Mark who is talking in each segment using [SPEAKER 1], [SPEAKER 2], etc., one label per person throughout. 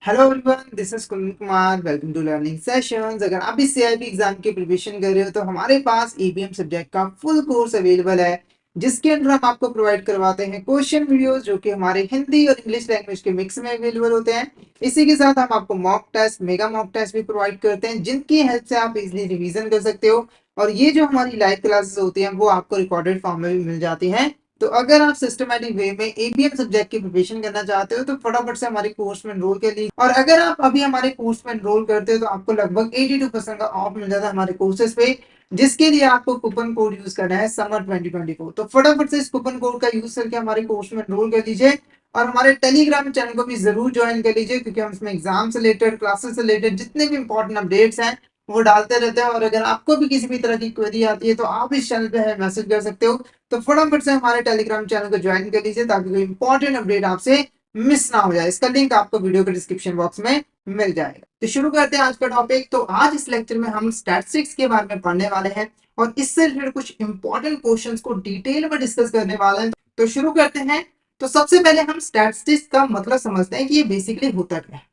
[SPEAKER 1] Hello everyone, this is Kundan Kumar. Welcome to learning sessions. अगर आप भी सीआईबी एग्जाम की प्रिपरेशन कर रहे हो तो हमारे पास ईबीएम सब्जेक्ट का फुल कोर्स अवेलेबल है, जिसके अंदर हम आपको प्रोवाइड करवाते हैं क्वेश्चन वीडियोस जो कि हमारे हिंदी और इंग्लिश लैंग्वेज के मिक्स में अवेलेबल होते हैं। इसी के साथ हम आपको mock test, mega mock test भी प्रोवाइड करते हैं, जिनकी हेल्प से आप इजिली रिवीजन कर सकते हो। और ये जो हमारी लाइव क्लासेस होती हैं वो आपको रिकॉर्डेड फॉर्म में भी मिल जाती हैं। तो अगर आप सिस्टमैटिक वे में एबीएम सब्जेक्ट की प्रिपरेशन करना चाहते हो तो फटाफट से हमारे कोर्स में एनरोल कर लीजिए। और अगर आप अभी हमारे कोर्स में एनरोल करते हो तो आपको लगभग 82% का ऑफ मिल जाता है हमारे कोर्सेज पे, जिसके लिए आपको कूपन कोड यूज करना है समर 2024। तो फटाफट से इस कूपन कोड का यूज करके हमारे कोर्स में एनरोल कर लीजिए। और हमारे टेलीग्राम चैनल को भी जरूर ज्वाइन कर लीजिए, क्योंकि हम इसमें एग्जाम से रिलेटेड, क्लासेस से रिलेटेड जितने भी इंपॉर्टेंट अपडेट्स हैं वो डालते रहते हैं। और अगर आपको भी किसी भी तरह की क्वेरी आती है तो आप इस चैनल पे मैसेज कर सकते हो। तो फटाफट से हमारे टेलीग्राम चैनल को ज्वाइन कर लीजिए, ताकि कोई इंपॉर्टेंट अपडेट आपसे मिस ना हो जाए। इसका लिंक आपको वीडियो के डिस्क्रिप्शन बॉक्स में मिल जाएगा। तो शुरू करते हैं आज का टॉपिक। तो आज इस लेक्चर में हम स्टैटिस्टिक्स के बारे में पढ़ने वाले हैं और इससे रिलेटेड कुछ इंपॉर्टेंट क्वेश्चंस को डिटेल में डिस्कस करने वाले हैं। तो शुरू करते हैं। तो सबसे पहले हम स्टैटिस्टिक्स का मतलब समझते हैं कि ये बेसिकली होता क्या है।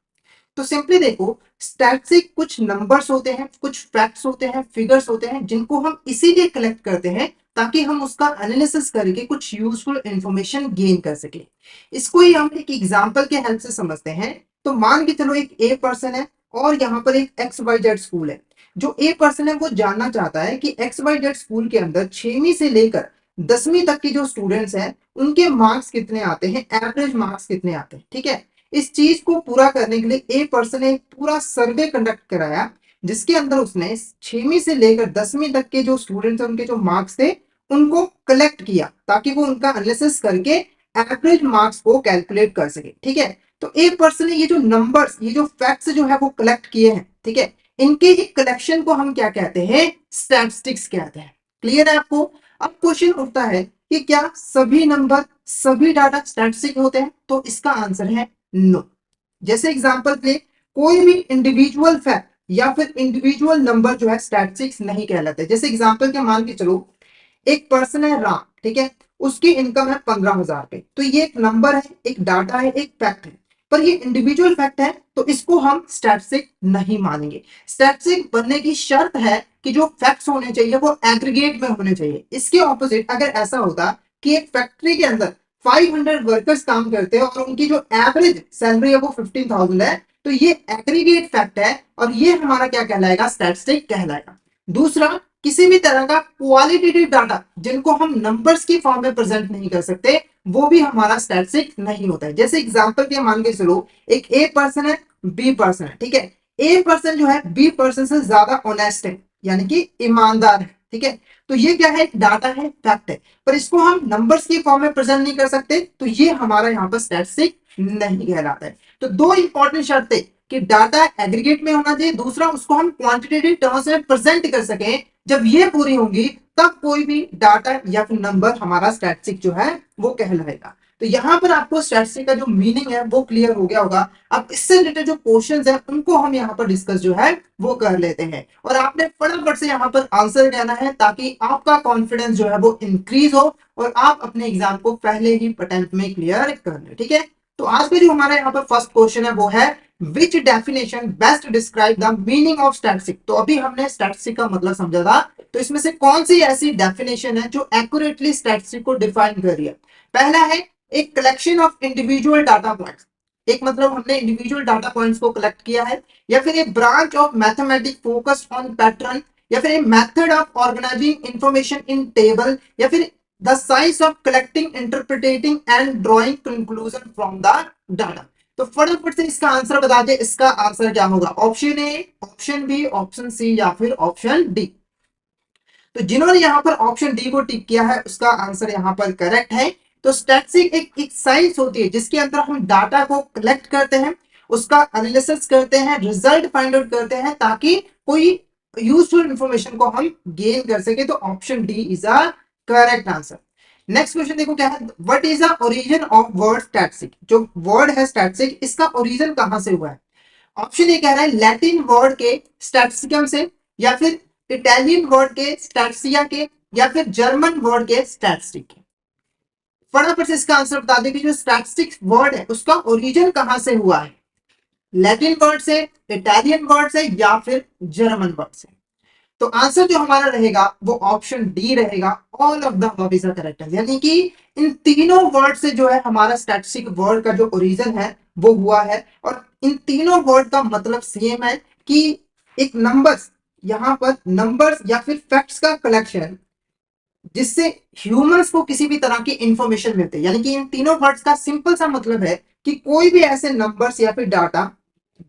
[SPEAKER 1] तो सिंपली देखो, स्टैटिस्टिक्स कुछ नंबर्स होते हैं, कुछ फैक्ट्स होते हैं, फिगर्स होते हैं, जिनको हम इसीलिए कलेक्ट करते हैं ताकि हम उसका एनालिसिस करके कुछ यूजफुल इंफॉर्मेशन गेन कर सके। इसको ही हम एक एग्जांपल के हेल्प से समझते हैं। तो मान के चलो एक ए पर्सन है और यहाँ पर एक एक्स वाई जेड स्कूल है। जो ए पर्सन है वो जानना चाहता है कि एक्स वाई जेड स्कूल के अंदर 6वीं से लेकर 10वीं तक के जो स्टूडेंट्स हैं उनके मार्क्स कितने आते हैं, एवरेज मार्क्स कितने आते हैं। ठीक है। इस चीज को पूरा करने के लिए ए पर्सन ने एक पूरा सर्वे कंडक्ट कराया, जिसके अंदर उसने 6वीं से लेकर 10वीं तक के जो स्टूडेंट्स हैं उनके जो मार्क्स थे उनको कलेक्ट किया, ताकि वो उनका एनालिसिस करके एवरेज मार्क्स को कैलकुलेट कर सके। ठीक है। तो एक पर्सन ने ये जो नंबर्स, ये जो फैक्ट्स जो है वो कलेक्ट किए हैं, ठीक है, इनके एक कलेक्शन को हम क्या कहते हैं, स्टैटिस्टिक्स कहते हैं। क्लियर है आपको। अब क्वेश्चन उठता है कि क्या सभी नंबर, सभी डाटा स्टैटिस्टिक होते हैं? तो इसका आंसर है नो। जैसे एग्जांपल के लिए, कोई भी इंडिविजुअल फैक्ट या फिर इंडिविजुअल नंबर जो है स्टैटिस्टिक्स नहीं कहलाते। जैसे एग्जांपल के मान के चलो, एक पर्सन है राम, ठीक है, उसकी इनकम है 15,000 रुपए। तो ये एक नंबर है, एक डाटा है, एक फैक्ट है, पर ये इंडिविजुअल फैक्ट है, तो इसको हम स्टैटिस्टिक नहीं मानेंगे। स्टैटिस्टिक बनने की शर्त है कि जो फैक्ट्स होने चाहिए वो एग्रीगेट में होने चाहिए। इसके ऑपोजिट अगर ऐसा होता कि एक फैक्ट्री के अंदर 500 वर्कर्स काम करते हैं और उनकी जो एवरेज सैलरी है वो 15,000 है, तो ये एग्रीगेट फैक्ट है और ये हमारा क्या कहलाएगा, स्टैटिस्टिक कहलाएगा। दूसरा, किसी भी तरह का क्वालिटेटिव डाटा जिनको हम नंबर्स की फॉर्म में प्रेजेंट नहीं कर सकते, वो भी हमारा स्टैटिस्टिक नहीं होता है। जैसे एग्जांपल के मान के चलो, एक ए पर्सन है, बी पर्सन है, ठीक है। ए पर्सन जो है बी पर्सन से ज्यादा ऑनेस्ट है, यानी कि ईमानदार है, ठीक है। तो ये क्या है, डाटा है, फैक्ट है, पर इसको हम नंबर्स की फॉर्म में प्रेजेंट नहीं कर सकते, तो ये हमारा यहाँ पर स्टैटिस्टिक नहीं कहलाता है। तो दो इंपॉर्टेंट शर्तें कि डाटा एग्रीगेट में होना चाहिए, दूसरा उसको हम क्वांटिटेटिव टर्म्स में प्रेजेंट कर सकें। जब ये पूरी होंगी तब कोई भी डाटा या फिर नंबर हमारा स्टैटिस्टिक जो है वो कहलाएगा। तो यहाँ पर आपको स्टैटिस्टिक का जो मीनिंग है वो क्लियर हो गया होगा। अब इससे रिलेटेड जो क्वेश्चंस हैं उनको हम यहाँ पर डिस्कस जो है वो कर लेते हैं, और आपने फटाफट से यहाँ पर आंसर देना है, ताकि आपका कॉन्फिडेंस जो है वो इंक्रीज हो और आप अपने एग्जाम को पहले ही अटेम्प्ट में क्लियर कर ले। ठीक है। तो आज का जो हमारा यहाँ पर फर्स्ट क्वेश्चन है वो है, which definition best describe the meaning of statistic. तो अभी हमने स्टैटिस्टिक का मतलब समझा था, तो इसमें से कौन सी ऐसी डेफिनेशन है जो एक्यूरेटली स्टैटिस्टिक को डिफाइन कर रही है। पहला है, एक collection of individual data points. एक मतलब हमने इंडिविजुअल डाटा पॉइंट्स को कलेक्ट किया है, या फिर एक branch of mathematics focused on pattern, या फिर एक method of organizing information in table, या फिर the science of collecting, interpreting and drawing conclusion from the data. तो फटाफट से इसका आंसर बता दे, इसका आंसर क्या होगा, option A, option B, option C या फिर ऑप्शन डी। तो जिन्होंने यहाँ पर ऑप्शन डी को टिक किया है उसका आंसर यहाँ पर करेक्ट है। तो स्टैटिस्टिक्स एक साइंस होती है जिसके अंदर हम डाटा को कलेक्ट करते हैं, उसका एनालिसिस करते हैं, रिजल्ट फाइंड आउट करते हैं, ताकि कोई यूजफुल इंफॉर्मेशन को हम गेन कर सके। तो option D is a correct answer. Next question देखो क्या है, what is the origin of word statistic. जो वर्ड है स्टैटिस्टिक, इसका ओरिजिन कहां से हुआ है। ऑप्शन ए कह रहा है लैटिन वर्ड के स्टैटिस्टिकम से, या फिर इटालियन वर्ड के स्टैटिस्टिया के, या फिर जर्मन वर्ड के स्टैटिस्टिक के। फटाफट से इसका आंसर बता दें कि जो स्टैटिस्टिक्स वर्ड है उसका ओरिजिन कहां से हुआ है। लैटिन वर्ड से, इटालियन वर्ड से या फिर जर्मन वर्ड से? तो आंसर जो हमारा रहेगा वो ऑप्शन डी रहेगा, all of the above is correct. यानी कि इन तीनों वर्ड से जो है हमारा स्टैटिस्टिक वर्ड का जो ओरिजिन है वो हुआ है, और इन तीनों वर्ड का मतलब सेम है कि एक नंबर्स, यहां पर नंबर्स या फिर फैक्ट्स का कलेक्शन जिससे ह्यूमंस को किसी भी तरह की इंफॉर्मेशन मिलती है। यानी कि इन तीनों वर्ड्स का सिंपल सा मतलब है कि कोई भी ऐसे नंबर्स या फिर डाटा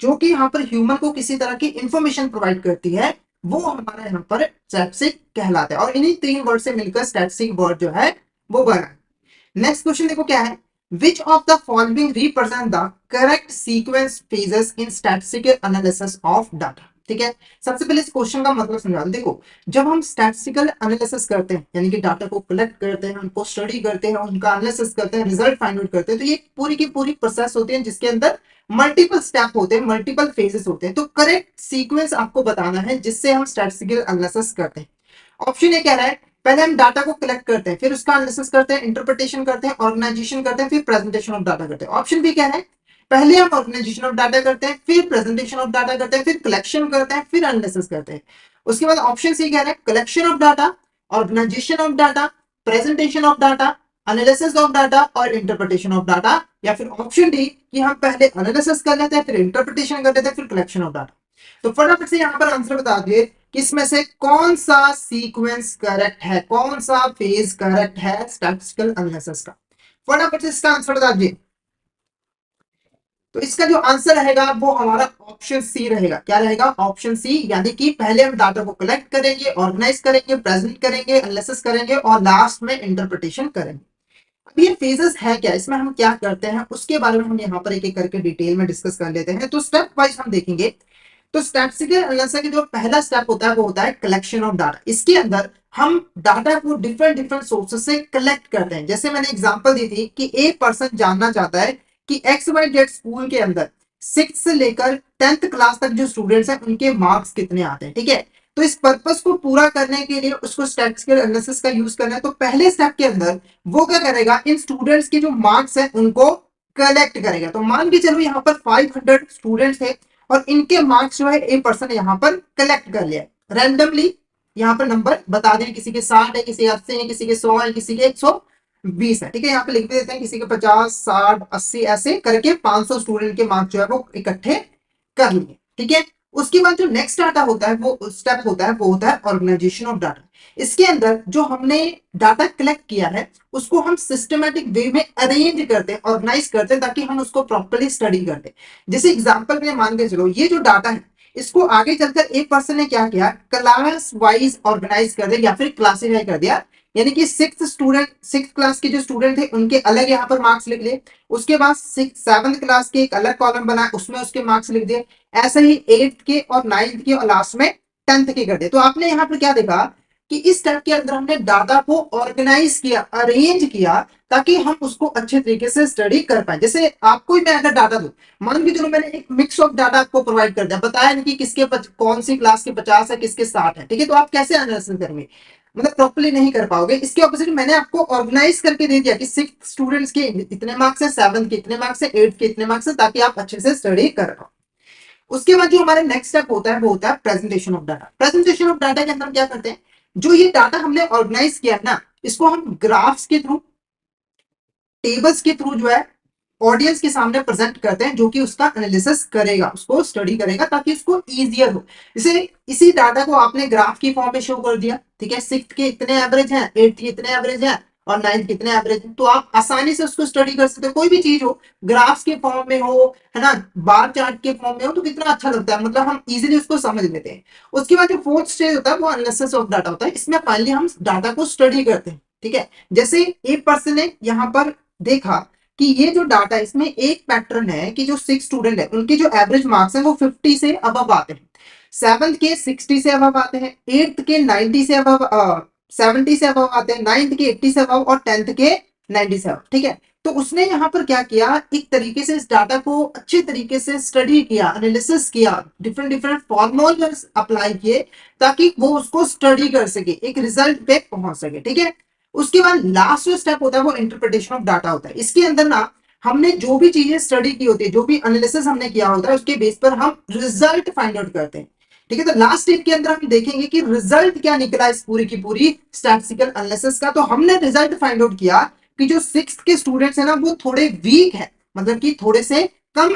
[SPEAKER 1] जो कि यहाँ पर ह्यूमन को किसी तरह की इंफॉर्मेशन प्रोवाइड करती है, वो हमारा यहाँ पर स्टैटिस्टिक कहलाता है, और इन्हीं तीन वर्ड से मिलकर स्टैटिस्टिक वर्ड जो है वो बना। नेक्स्ट क्वेश्चन देखो क्या है, which of the following represent the correct sequence phases in statistical analysis of data. ठीक है, सबसे पहले इस क्वेश्चन का मतलब समझा दो। देखो, जब हम स्टैटिस्टिकल एनालिसिस करते हैं, यानी कि डाटा को कलेक्ट करते हैं, उनको स्टडी करते हैं, उनका एनालिसिस करते हैं, रिजल्ट फाइंड आउट करते हैं, तो ये पूरी की पूरी प्रोसेस होती है जिसके अंदर मल्टीपल स्टेप होते हैं, मल्टीपल फेजेस होते हैं। तो करेक्ट सीक्वेंस आपको बताना है जिससे हम स्टैटिस्टिकल एनालिसिस करते हैं। ऑप्शन ए कह रहा है पहले हम डाटा को कलेक्ट करते हैं, फिर उसका एनालिसिस करते हैं, इंटरप्रिटेशन करते हैं, ऑर्गेनाइजेशन करते हैं, फिर प्रेजेंटेशन ऑफ डाटा करते हैं। ऑप्शन बी कह रहा है पहले हम ऑर्गेनाइजेशन ऑफ डाटा करते हैं, फिर प्रेजेंटेशन ऑफ डाटा करते हैं, फिर कलेक्शन करते हैं, फिर एनालिसिस करते हैं। उसके बाद ऑप्शन सी कह रहा है collection of data, organization of data, presentation of data, analysis of data और इंटरप्रिटेशन ऑफ डाटा। या फिर ऑप्शन डी कि हम पहले एनालिसिस कर लेते हैं, फिर इंटरप्रिटेशन कर लेते हैं, फिर कलेक्शन ऑफ डाटा। तो फटाफट से यहाँ पर आंसर बता दिए कि इसमें से कौन सा सीक्वेंस करेक्ट है, कौन सा फेज करेक्ट है स्टैटिस्टिकल एनालिसिस का। फटाफट से इसका आंसर बता दिए। तो इसका जो आंसर रहेगा वो हमारा ऑप्शन सी रहेगा। क्या रहेगा? ऑप्शन सी, यानी कि पहले हम डाटा को कलेक्ट करेंगे, ऑर्गेनाइज करेंगे, प्रेजेंट करेंगे, एनालिसिस करेंगे और लास्ट में इंटरप्रिटेशन करेंगे। अब ये फेजेस है क्या, इसमें हम क्या करते हैं, उसके बारे में हम यहाँ पर एक एक करके डिटेल में डिस्कस कर लेते हैं। तो स्टेप वाइज हम देखेंगे। तो स्टैटिस्टिकल एनालिसिस का जो पहला स्टेप होता है वो होता है कलेक्शन ऑफ डाटा। इसके अंदर हम डाटा को डिफरेंट डिफरेंट सोर्सेस से कलेक्ट करते हैं। जैसे मैंने एग्जांपल दी थी कि एक पर्सन जानना चाहता है कि एक्स वाई जेड स्कूल के अंदर 6th से लेकर 10th क्लास तक जो स्टूडेंट्स हैं उनके मार्क्स कितने आते हैं। ठीक है, तो इस पर्पस को पूरा करने के लिए उसको स्टैटिस्टिकल एनालिसिस का यूज करना है। तो पहले स्टेप के अंदर वो क्या करेगा, इन स्टूडेंट्स के जो मार्क्स हैं उनको कलेक्ट करेगा। तो मान के चलो यहाँ पर 500 स्टूडेंट्स थे और इनके मार्क्स जो है ए पर्सन ने यहाँ पर कलेक्ट कर लिया रैंडमली। यहाँ पर नंबर बता दें, किसी के 60 है, किसी के 80 है, किसी के 100 है, किसी के 120 है। ठीक है, यहाँ पे लिख भी देते हैं किसी के 50, 60, 80 ऐसे करके 500 स्टूडेंट के मार्क्स जो है वो इकट्ठे कर लिए। ठीक है, उसके बाद जो नेक्स्ट डाटा होता है वो स्टेप होता है वो होता है ऑर्गेनाइजेशन ऑफ डाटा। इसके अंदर जो हमने डाटा कलेक्ट किया है उसको हम सिस्टमेटिक वे में अरेंज करते हैं, ऑर्गेनाइज करते हैं, ताकि हम उसको प्रॉपर्ली स्टडी कर ले। जैसे एग्जांपल में मान के चलो ये जो डाटा है इसको आगे चलकर एक पर्सन ने क्या किया, क्लास वाइज ऑर्गेनाइज कर दिया या फिर क्लासीफाई कर दिया। यानी कि 6th क्लास के जो स्टूडेंट थे उनके अलग यहाँ पर मार्क्स लिख लिए, उसके बाद 7th क्लास के एक अलग कॉलम बना उसमें उसके मार्क्स लिख दिए, ऐसे ही 8th के और 9th के और लास्ट में 10th के कर दिए। तो आपने यहाँ पर क्या देखा कि इस स्टेप के अंदर हमने डाटा को ऑर्गेनाइज किया, अरेंज किया, ताकि हम उसको अच्छे तरीके से स्टडी कर पाए। जैसे आपको मैं अगर डाटा दूं, मान के चलो मैंने एक मिक्स ऑफ डाटा आपको प्रोवाइड कर दिया, बताया नहीं कि किसके कौन सी क्लास के 50 है, किसके 60 है। ठीक है, तो आप कैसे एनालिसिस करेंगे, मतलब प्रॉपर्ली नहीं कर पाओगे। इसके ऑपोजिट मैंने आपको ऑर्गेनाइज करके दे दिया कि 6 स्टूडेंट्स के इतने मार्क्स है, 7th के इतने मार्क्स है, 8th के इतने मार्क्स है, ताकि आप अच्छे से स्टडी कर पाओ। उसके बाद जो हमारा नेक्स्ट स्टेप होता है वो होता है presentation of data. Presentation of data के अंदर हम क्या करते हैं, जो ये डाटा हमने ऑर्गेनाइज किया है ना, इसको हम ग्राफ्स के थ्रू, टेबल्स के थ्रू जो है ऑडियंस के सामने प्रेजेंट करते हैं, जो कि उसका एनालिसिस करेगा, उसको स्टडी करेगा, ताकि उसको इजियर हो। जैसे इसी डाटा को आपने ग्राफ की फॉर्म में शो कर दिया। ठीक है, 6th के इतने एवरेज हैं, 8th के इतने एवरेज हैं और 9th के इतने एवरेज हैं, तो आप आसानी से उसको स्टडी कर सकते हो। कोई भी चीज हो, ग्राफ्स के फॉर्म में हो, है ना, बार चार्ट के फॉर्म में हो, तो कितना अच्छा लगता है, मतलब हम इजीली उसको समझ लेते हैं। उसके बाद जो फोर्थ स्टेज होता है वो एनालिसिस ऑफ डाटा होता है। इसमें फाइनली हम डाटा को स्टडी करते हैं। ठीक है, जैसे एक पर्सन ने यहाँ पर देखा कि ये जो डाटा है इसमें एक पैटर्न है कि जो 6 स्टूडेंट है उनके जो एवरेज मार्क्स है वो 50 से अबव आते हैं, 7th के 60 से अबव आते हैं, 8th के 90 से अबव, 70 से अबव आते हैं, 9th के 80 से अबव और 10th के 90 से अबव। ठीक है, तो उसने यहाँ पर क्या किया, एक तरीके से इस डाटा को अच्छे तरीके से स्टडी किया, एनालिसिस किया, डिफरेंट डिफरेंट फॉर्मूले अप्लाई किए, ताकि वो उसको स्टडी कर सके, एक रिजल्ट पे पहुंच सके। ठीक है, उसके बाद लास्ट जो स्टेप होता है वो इंटरप्रिटेशन ऑफ डाटा होता है। इसके अंदर ना हमने जो भी चीजें स्टडी की होती है, जो भी एनालिसिस हमने किया होता है, उसके बेस पर हम रिजल्ट फाइंड आउट करते हैं। ठीक है, तो लास्ट स्टेप के अंदर हम देखेंगे कि रिजल्ट क्या निकला इस पूरी की पूरी स्टैटिस्टिकल एनालिसिस का। तो हमने रिजल्ट फाइंड आउट किया कि जो सिक्स्थ के स्टूडेंट्स है ना वो थोड़े वीक है, मतलब कि थोड़े से कम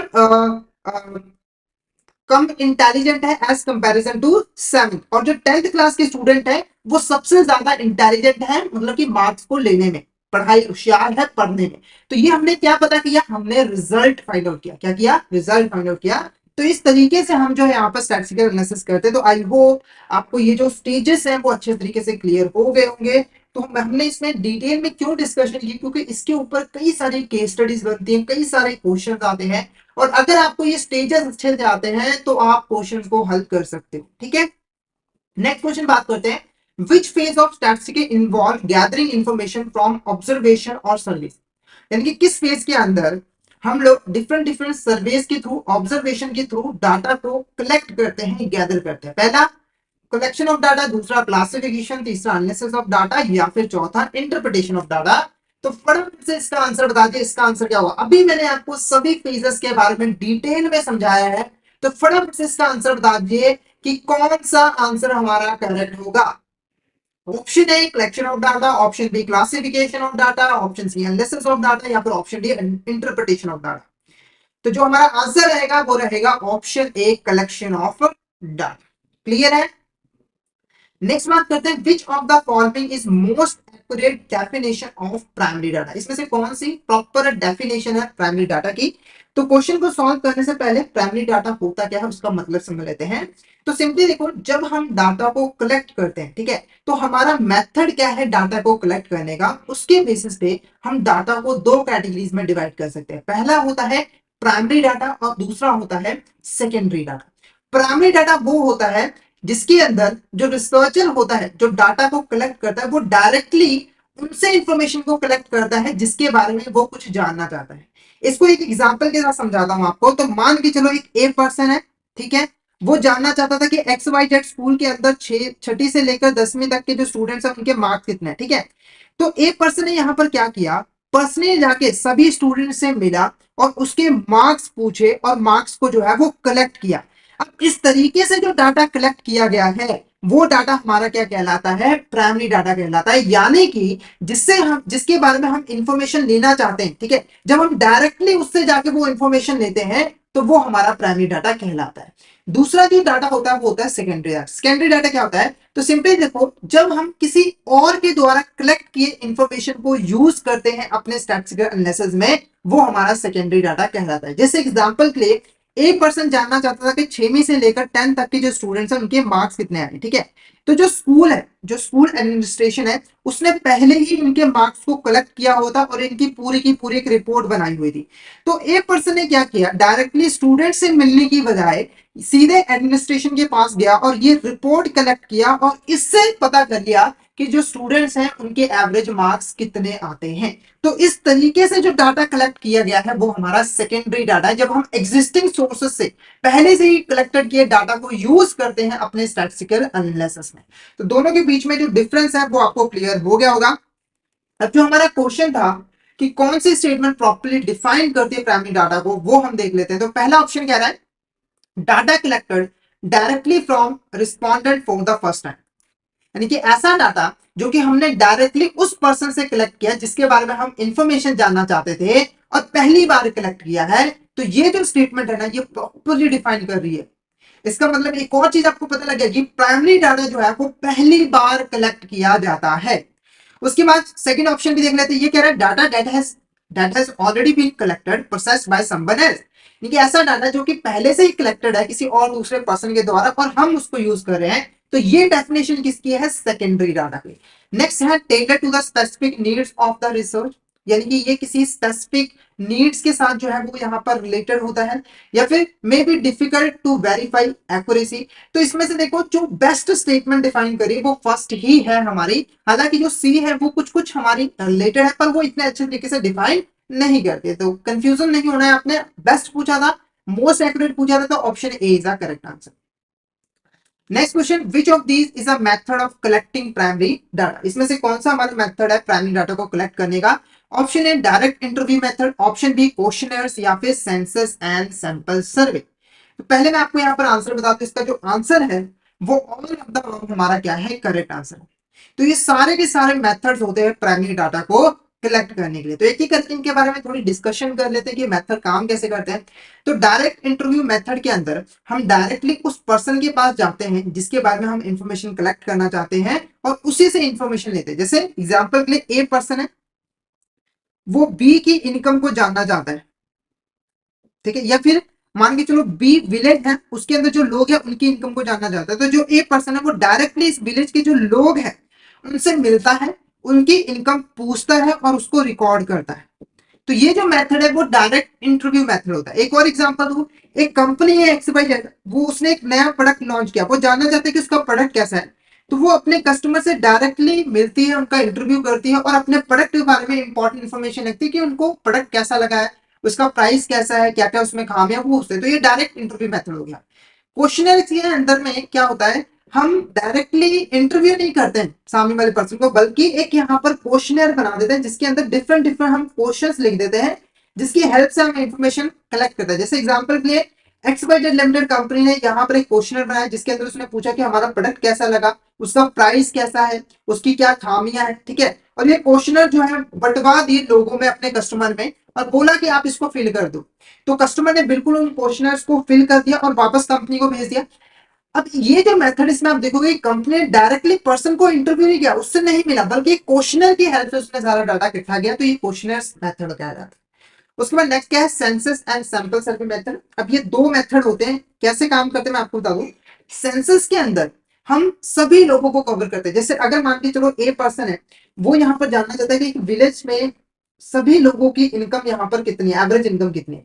[SPEAKER 1] कम इंटेलिजेंट है एज कंपैरिजन टू सेवेंथ, और जो टेंथ क्लास के स्टूडेंट है वो सबसे ज्यादा इंटेलिजेंट है, मतलब कि मार्क्स को लेने में, पढ़ाई होशियार है पढ़ने में। तो ये हमने क्या पता किया, हमने रिजल्ट फाइंड आउट किया। क्या किया, रिजल्ट फाइंड आउट किया। तो इस तरीके से हम जो है यहाँ पर स्टैटिस्टिकल एनालिसिस करते हैं। तो आई होप आपको ये जो स्टेजेस हैं वो अच्छे तरीके से क्लियर हो गए होंगे। तो हमने इसमें डिटेल में क्यों डिस्कशन की, क्योंकि इसके ऊपर कई सारी केस स्टडीज बनती हैं, कई सारे क्वेश्चन आते हैं, और अगर आपको ये स्टेजेस अच्छे से आते हैं तो आप क्वेश्चन को हल कर सकते हो। ठीक है, नेक्स्ट क्वेश्चन बात करते हैं, which phase of statistics involve gathering information from observation और सर्विस। यानी कि किस फेज के अंदर हम लोग डिफरेंट डिफरेंट सर्वेस के थ्रू, ऑब्जर्वेशन के थ्रू डाटा को कलेक्ट करते हैं, गैदर करते हैं। पहला कलेक्शन ऑफ डाटा, दूसरा क्लासिफिकेशन, तीसरा एनालिसिस ऑफ डाटा, या फिर चौथा इंटरप्रिटेशन ऑफ डाटा। तो फटाफट से इसका आंसर बता दिए, इसका आंसर क्या होगा। अभी मैंने आपको सभी फेजेस के बारे में डिटेल में समझाया है, तो फटाफट से इसका आंसर बता दीजिए कि कौन सा आंसर हमारा करेक्ट होगा। Option A collection of data, option B classification of data, option C analysis of data, या फिर option D interpretation of data. तो जो हमारा आंसर रहेगा वो रहेगा option A collection of data. Clear है। नेक्स्ट बात करते हैं, which of the following is most accurate definition of primary data. इसमें से कौन सी प्रॉपर डेफिनेशन है प्राइमरी डाटा की। तो क्वेश्चन को सॉल्व करने से पहले प्राइमरी डाटा होता क्या है उसका मतलब समझ लेते हैं। तो सिंपली देखो, जब हम डाटा को कलेक्ट करते हैं, ठीक है, तो हमारा मेथड क्या है डाटा को कलेक्ट करने का, उसके बेसिस पे हम डाटा को दो कैटेगरीज में डिवाइड कर सकते हैं। पहला होता है प्राइमरी डाटा और दूसरा होता है सेकेंडरी डाटा। प्राइमरी डाटा वो होता है जिसके अंदर जो रिसर्चर होता है, जो डाटा को कलेक्ट करता है, वो डायरेक्टली उनसे इंफॉर्मेशन को कलेक्ट करता है जिसके बारे में वो कुछ जानना चाहता है। इसको एक एग्जांपल के साथ समझाता हूं आपको। तो मान के चलो एक ए पर्सन है, ठीक है, वो जानना चाहता था कि एक्स वाई जेड स्कूल के अंदर छठी से लेकर 10वीं तक के जो स्टूडेंट्स हैं उनके मार्क्स कितने हैं। ठीक है, तो ए पर्सन ने यहाँ पर क्या किया, पर्सनली जाके सभी स्टूडेंट से मिला और उसके मार्क्स पूछे और मार्क्स को जो है वो कलेक्ट किया। अब इस तरीके से जो डाटा कलेक्ट किया गया है वो डाटा हमारा क्या कहलाता है, प्राइमरी डाटा कहलाता है। यानी कि जिससे हम, जिसके बारे में हम इंफॉर्मेशन लेना चाहते हैं, ठीक है, जब हम डायरेक्टली उससे जाके वो इंफॉर्मेशन लेते हैं तो वो हमारा प्राइमरी डाटा कहलाता है। दूसरा जो डाटा होता है वो होता है सेकेंडरी डाटा। सेकेंडरी डाटा क्या होता है, तो सिंपली देखो, जब हम किसी और के द्वारा कलेक्ट किए इंफॉर्मेशन को यूज करते हैं अपने स्टैटिस्टिकल एनालिसिस में, वो हमारा सेकेंडरी डाटा कहलाता है। जैसे एग्जांपल के लिए एक पर्सन जानना चाहता था कि 6वीं से लेकर 10th तक के जो स्टूडेंट्स हैं उनके मार्क्स कितने आए। ठीक है, तो जो स्कूल है, जो स्कूल एडमिनिस्ट्रेशन है, उसने पहले ही इनके मार्क्स को कलेक्ट किया होता और इनकी पूरी की पूरी एक रिपोर्ट बनाई हुई थी। तो एक पर्सन ने क्या किया, डायरेक्टली स्टूडेंट से मिलने की बजाय सीधे एडमिनिस्ट्रेशन के पास गया और ये रिपोर्ट कलेक्ट किया और इससे पता कर लिया कि जो स्टूडेंट्स हैं उनके एवरेज मार्क्स कितने आते हैं। तो इस तरीके से जो डाटा कलेक्ट किया गया है वो हमारा सेकेंडरी डाटा है, जब हम एग्जिस्टिंग सोर्सेस से पहले से ही कलेक्टेड किए डाटा को यूज करते हैं अपने स्टैटिस्टिकल एनालिसिस में। तो दोनों के बीच में जो डिफरेंस है वो आपको क्लियर हो गया होगा। अब जो हमारा क्वेश्चन था कि कौन सी स्टेटमेंट प्रॉपर्ली डिफाइन करती है प्राइमरी डाटा को, वो हम देख लेते हैं। तो पहला ऑप्शन कह रहा है, data collected directly from respondent for the first time. यानी कि ऐसा डाटा जो कि हमने डायरेक्टली उस पर्सन से कलेक्ट किया जिसके बारे में हम इंफॉर्मेशन जानना चाहते थे और पहली बार कलेक्ट किया है। तो ये जो स्टेटमेंट है ना, ये प्रॉपर्ली डिफाइन कर रही है। इसका मतलब एक और चीज आपको पता लग गया कि प्राइमरी डाटा जो है वो पहली बार कलेक्ट किया जाता है। उसके बाद सेकंड ऑप्शन भी देख लेते हैं। ये कह रहा है, data that has already been collected processed by someone else. यानी कि ऐसा डाटा जो कि पहले से ही कलेक्टेड है किसी और दूसरे पर्सन के द्वारा और हम उसको यूज कर रहे हैं। तो ये डेफिनेशन किसकी है, सेकेंडरी डाटा की। नेक्स्ट है, tailor to the specific needs of the research. यानी कि ये किसी स्पेसिफिक नीड्स के साथ जो है वो यहाँ पर रिलेटेड होता है, या फिर may be difficult to verify accuracy. तो इसमें से देखो, जो बेस्ट स्टेटमेंट डिफाइन करी वो फर्स्ट ही है हमारी। हालांकि जो सी है वो कुछ कुछ हमारी रिलेटेड है पर वो इतने अच्छे तरीके से डिफाइन नहीं करते। तो कंफ्यूजन नहीं होना है, आपने बेस्ट पूछा था, मोस्ट एक्यूरेट पूछा था, तो option A is the correct answer. Next question, which of these is a method of collecting primary data. इसमें से कौन सा हमारा मेथड है प्राइमरी डाटा को कलेक्ट करने का। Option A direct interview method, option B questionnaires, या फिर सेंसस एंड सैंपल सर्वे। तो पहले मैं आपको यहाँ पर आंसर बता दूं, इसका जो आंसर है वो ऑल ऑफ द अबव हमारा क्या है, करेक्ट आंसर है। तो ये सारे के सारे मेथड्स होते हैं प्राइमरी डाटा को कलेक्ट करने के लिए। तो एक एक करके इनके बारे में थोड़ी डिस्कशन कर लेते हैं कि मेथड काम कैसे करते हैं। तो डायरेक्ट इंटरव्यू मेथड के अंदर हम डायरेक्टली उस पर्सन के पास जाते हैं जिसके बारे में हम इंफॉर्मेशन कलेक्ट करना चाहते हैं और उसी से इंफॉर्मेशन लेते हैं। जैसे एग्जांपल के लिए ए पर्सन है, वो बी की इनकम को जानना चाहता है, ठीक है, या फिर मान के चलो बी विलेज है, उसके अंदर जो लोग हैं उनकी इनकम को जानना चाहता है। तो जो ए पर्सन है वो डायरेक्टली इस विलेज के जो लोग हैं उनसे मिलता है, उनकी इनकम पूछता है और उसको रिकॉर्ड करता है। तो ये जो मेथड है वो डायरेक्ट इंटरव्यू मेथड होता है। एक और एग्जांपल दूं, एक कंपनी है XYZ, वो उसने एक नया प्रोडक्ट लॉन्च किया, वो जानना चाहते हैं कि उसका प्रोडक्ट कैसा है। तो वो अपने कस्टमर से डायरेक्टली मिलती है, उनका इंटरव्यू करती है और अपने प्रोडक्ट के बारे में इंपॉर्टेंट इन्फॉर्मेशन लिखती है कि उनको प्रोडक्ट कैसा लगा है, उसका प्राइस कैसा है, क्या क्या उसमें खामियां, वो उससे। तो ये डायरेक्ट इंटरव्यू मेथड हो गया। क्वेश्चनर के अंदर में क्या होता है, हम डायरेक्टली इंटरव्यू नहीं करते हैं सामने वाले पर्सन को, बल्कि एक यहाँ पर क्वेश्चनर बना देते हैं जिसके अंदर डिफरेंट डिफरेंट हम क्वेश्चंस लिख देते हैं, जिसकी हेल्प से हम इंफॉर्मेशन कलेक्ट करते हैं। जैसे एग्जांपल के लिए XYZ लिमिटेड कंपनी ने यहाँ पर एक क्वेश्चनर बनाया जिसके अंदर उसने पूछा कि हमारा प्रोडक्ट कैसा लगा, उसका प्राइस कैसा है, उसकी क्या खामियां हैं, ठीक है। और ये क्वेश्चनर जो है बंटवा दिए लोगों में, अपने कस्टमर में, और बोला कि आप इसको फिल कर दो। तो कस्टमर ने बिल्कुल उन क्वेश्चनर्स को फिल कर दिया और वापस कंपनी को भेज दिया। अब ये जो मेथड, इसमें आप देखोगे कंपनी ने डायरेक्टली पर्सन को इंटरव्यू नहीं किया, उससे नहीं मिला, बल्कि क्वेश्चनर की हेल्प से उसने सारा डाटा इकट्ठा किया। तो ये क्वेश्चनर मेथड कहलाता है। उसके बाद नेक्स्ट क्या है, census and sample survey method. अब ये दो मेथड होते हैं, कैसे काम करते हैं मैं आपको बता दूं। सेंसस के अंदर हम सभी लोगों को कवर करते हैं। जैसे अगर मान के चलो ए पर्सन है, वो यहाँ पर जानना चाहता है कि विलेज में सभी लोगों की इनकम यहाँ पर कितनी है, एवरेज इनकम कितनी है।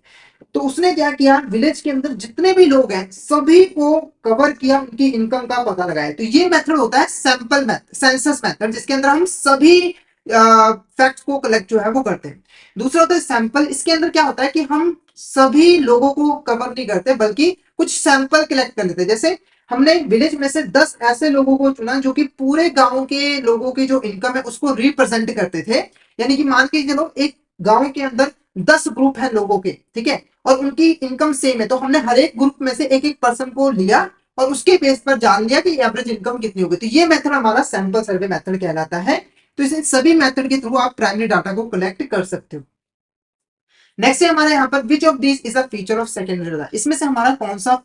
[SPEAKER 1] तो उसने क्या किया, विलेज के अंदर जितने भी लोग हैं सभी को कवर किया, उनकी इनकम का पता लगाया। तो ये मेथड होता है सैंपल मेथड, सेंसस मेथड, जिसके अंदर हम सभी फैक्ट्स को कलेक्ट जो है वो करते हैं। दूसरा होता है सैंपल, इसके अंदर क्या होता है कि हम सभी लोगों को कवर नहीं करते, बल्कि कुछ सैंपल कलेक्ट कर लेते हैं। जैसे हमने विलेज में से 10 ऐसे लोगों को चुना जो कि पूरे गांव के लोगों की जो इनकम है उसको रिप्रेजेंट करते थे। यानी कि मान के चलो एक गांव के अंदर 10 ग्रुप है लोगों के, ठीक है, और उनकी इनकम सेम है। तो हमने हर एक ग्रुप में से एक एक पर्सन को लिया और उसके बेस पर जान लिया कि एवरेज इनकम कितनी होगी। तो ये मेथड हमारा सैंपल सर्वे मेथड कहलाता है। तो इस सभी मेथड के थ्रू आप प्राइमरी डाटा को कलेक्ट कर सकते हो। नेक्स्ट है हमारे यहाँ पर which of this is a feature of secondary data. इसमें से हमारा कौन सा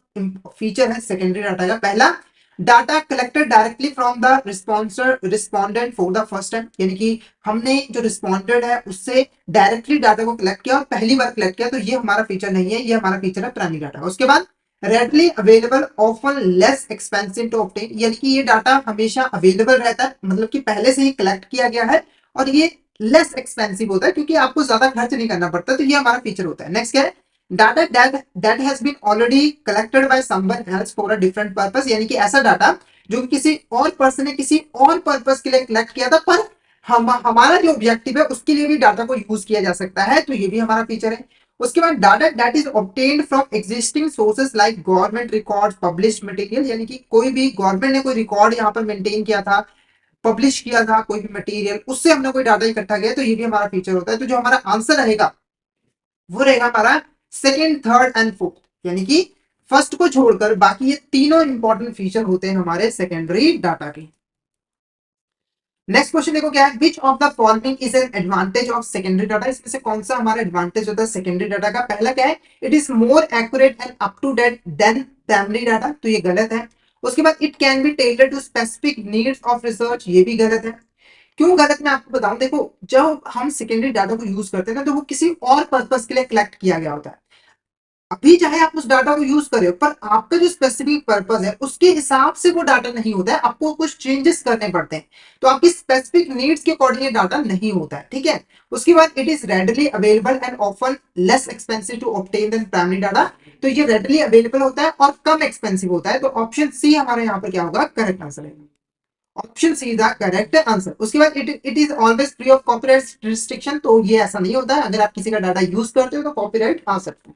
[SPEAKER 1] फीचर है सेकेंडरी डाटा का। पहला, data collected directly from the responder respondent for the first time, यानी कि हमने जो रिस्पॉन्डेंट है उससे डायरेक्टली डाटा को कलेक्ट किया और पहली बार कलेक्ट किया। तो ये हमारा फीचर नहीं है, ये हमारा फीचर है प्राइमरी डाटा। उसके बाद readily available, often less expensive to obtain, यानी कि ये डाटा हमेशा अवेलेबल रहता है, मतलब कि पहले से ही कलेक्ट किया गया है और ये लेस एक्सपेंसिव होता है क्योंकि आपको ज्यादा खर्च नहीं करना पड़ता। तो ये हमारा फीचर होता है। नेक्स्ट क्या है, data that has been already collected by someone else for a different purpose, यानी कि ऐसा डाटा जो किसी और पर्सन ने किसी और पर्पस के लिए कलेक्ट किया था, पर हमारा जो ऑब्जेक्टिव है उसके लिए भी डाटा को यूज किया जा सकता है। तो ये भी हमारा फीचर है। उसके बाद data that is obtained from existing sources like government records, published material, यानी कि कोई भी गवर्नमेंट ने कोई रिकॉर्ड यहाँ पर मेंटेन किया था, पब्लिश किया था कोई भी मटेरियल, उससे हमने कोई डाटा इकट्ठा किया। तो ये भी हमारा फीचर होता है। तो जो हमारा आंसर रहेगा वो रहेगा हमारा सेकेंड, थर्ड एंड फोर्थ, यानी कि फर्स्ट को छोड़कर बाकी ये तीनों इंपॉर्टेंट फीचर होते हैं हमारे सेकेंडरी डाटा के। नेक्स्ट क्वेश्चन देखो क्या है, which of the following is an advantage of secondary data. इसमें से कौन सा हमारा एडवांटेज होता है सेकेंडरी डाटा का। पहला क्या है, it is more accurate and up to date than primary data, तो ये गलत है। उसके बाद it can be tailored to specific needs of research, ये भी गलत है। क्यों गलत, मैं आपको बताऊं। देखो जब हम सेकेंडरी डाटा को यूज करते हैं ना, तो वो किसी और पर्पस के लिए कलेक्ट किया गया होता है। अभी चाहे आप उस डाटा को यूज करें, पर आपका जो स्पेसिफिक पर्पस है उसके हिसाब से वो डाटा नहीं होता है, आपको कुछ चेंजेस करने पड़ते हैं। तो आपकी स्पेसिफिक नीड्स के अकॉर्डिंग ये डाटा नहीं होता है, ठीक है। उसके बाद it is readily available and often less expensive to obtain than primary data. तो ये रेडली अवेलेबल होता है और कम एक्सपेंसिव होता है। तो ऑप्शन सी हमारे यहाँ पर क्या होगा, करेक्ट आंसर है। Option see the correct answer. उसके बाद it is always free of copyright restriction, तो ये ऐसा नहीं होता है। अगर आप किसी का डाटा यूज करते हो तो कॉपीराइट आ सकता है।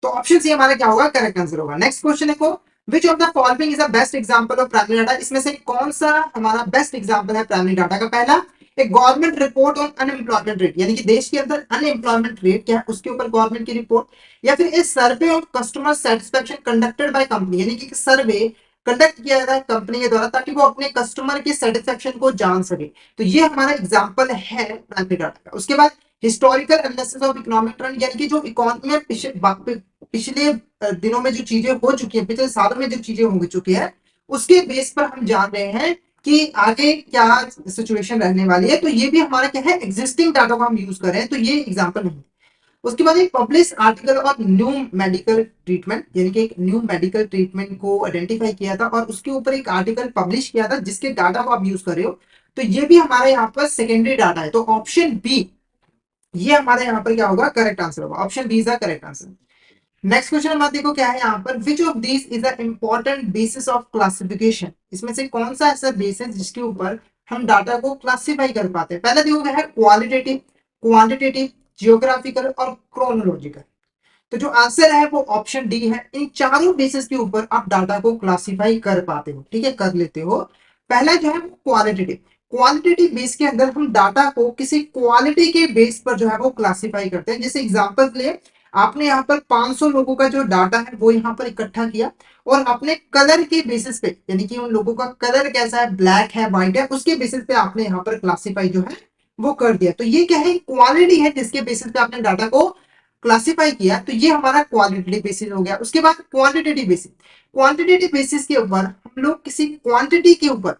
[SPEAKER 1] तो ऑप्शन सी हमारा क्या होगा, करेक्ट आंसर होगा। नेक्स्ट क्वेश्चन देखो, विच of the following is a best example of primary data. इसमें से कौन सा हमारा बेस्ट एग्जांपल है प्राइमरी डाटा का। पहला, एक government report on unemployment rate, यानी कि देश के अंदर अनएम्प्लॉयमेंट रेट क्या है उसके ऊपर गवर्नमेंट की रिपोर्ट, या फिर a survey of customer satisfaction conducted by company, यानी कि सर्वे कंडक्ट किया जाता है कंपनी के द्वारा ताकि वो अपने कस्टमर के सेटिस्फेक्शन को जान सके। तो ये हमारा एग्जांपल है प्राइमरी डाटा का। उसके बाद historical analysis of economic trend, यानी कि जो इकोनॉमी में पिछले दिनों में जो चीजें हो चुकी हैं, पिछले सालों में जो चीजें हो चुकी है, उसके बेस पर हम जान रहे हैं कि आगे क्या सिचुएशन रहने वाली है। तो ये भी हमारा क्या है, एग्जिस्टिंग डाटा को हम यूज कर रहे हैं, तो ये एग्जांपल नहीं। उसके बाद एक पब्लिश आर्टिकल और न्यू मेडिकल ट्रीटमेंट, यानी कि एक न्यू मेडिकल ट्रीटमेंट को आइडेंटिफाई किया था और उसके ऊपर एक आर्टिकल पब्लिश किया था जिसके डाटा को आप यूज कर रहे हो, तो ये भी हमारा यहाँ पर सेकेंडरी डाटा है। तो ऑप्शन बी ये हमारे यहाँ पर क्या होगा, करेक्ट आंसर होगा। Option B is the correct answer. Next question हमारा देखो क्या है यहाँ पर, which of this is a important basis of classification, इसमें से कौन सा ऐसा बेसिस जिसके ऊपर हम डाटा को क्लासिफाई कर पाते हैं। पहला देखो क्या है, क्वालिटेटिव, क्वांटिटेटिव, जियोग्राफिकल और क्रोनोलॉजिकल। तो जो आंसर है वो ऑप्शन डी है। इन चारों बेसिस के ऊपर आप डाटा को क्लासिफाई कर पाते हो, ठीक है, कर लेते हो। पहला जो है वो क्वालिटेटिव, क्वालिटेटिव बेस के अंदर हम डाटा को किसी क्वालिटी के बेस पर जो है वो क्लासिफाई करते हैं। जैसे एग्जांपल के लिए आपने यहाँ पर 500 लोगों का जो डाटा है वो यहाँ पर इकट्ठा किया और आपने कलर के बेसिस पे, यानी कि उन लोगों का कलर कैसा है, ब्लैक है, व्हाइट है, उसके बेसिस पे आपने यहाँ पर क्लासिफाई जो है वो कर दिया। तो ये क्या है, क्वालिटी है जिसके बेसिस पे आपने डाटा को क्लासिफाई किया, तो ये हमारा क्वालिटेटिव बेसिस हो गया। उसके बाद क्वांटिटेटिव बेसिस, क्वांटिटेटिव बेसिस के ऊपर हम लोग किसी क्वांटिटी के ऊपर,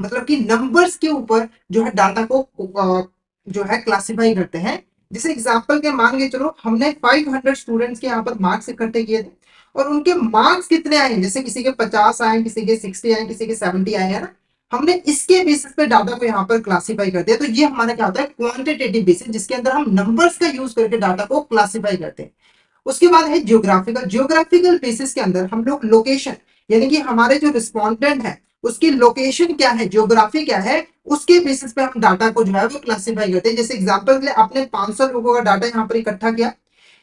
[SPEAKER 1] मतलब कि नंबर्स के ऊपर जो है डाटा को जो है क्लासिफाई करते हैं। जैसे एग्जांपल के मान के चलो हमने 500 स्टूडेंट्स के यहाँ पर मार्क्स इकट्ठे किए थे और उनके मार्क्स कितने आए, जैसे किसी के 50 आए, किसी के 60 आए, किसी के 70 आए, है ना। हमने इसके बेसिस पे डाटा को यहाँ पर क्लासिफाई कर दिया। तो ये हमारा क्या होता है, क्वांटिटेटिव बेसिस, जिसके अंदर हम नंबर्स का यूज करके डाटा को क्लासिफाई करते हैं। उसके बाद है ज्योग्राफिकल, ज्योग्राफिकल बेसिस के अंदर हम लोग लोकेशन, यानी कि हमारे जो रिस्पॉन्डेंट है उसकी लोकेशन क्या है, ज्योग्राफी क्या है, उसके बेसिस पे हम डाटा को जो है वो क्लासिफाई करते हैं। जैसे एग्जांपल के लिए आपने 500 लोगों का डाटा यहाँ पर इकट्ठा किया,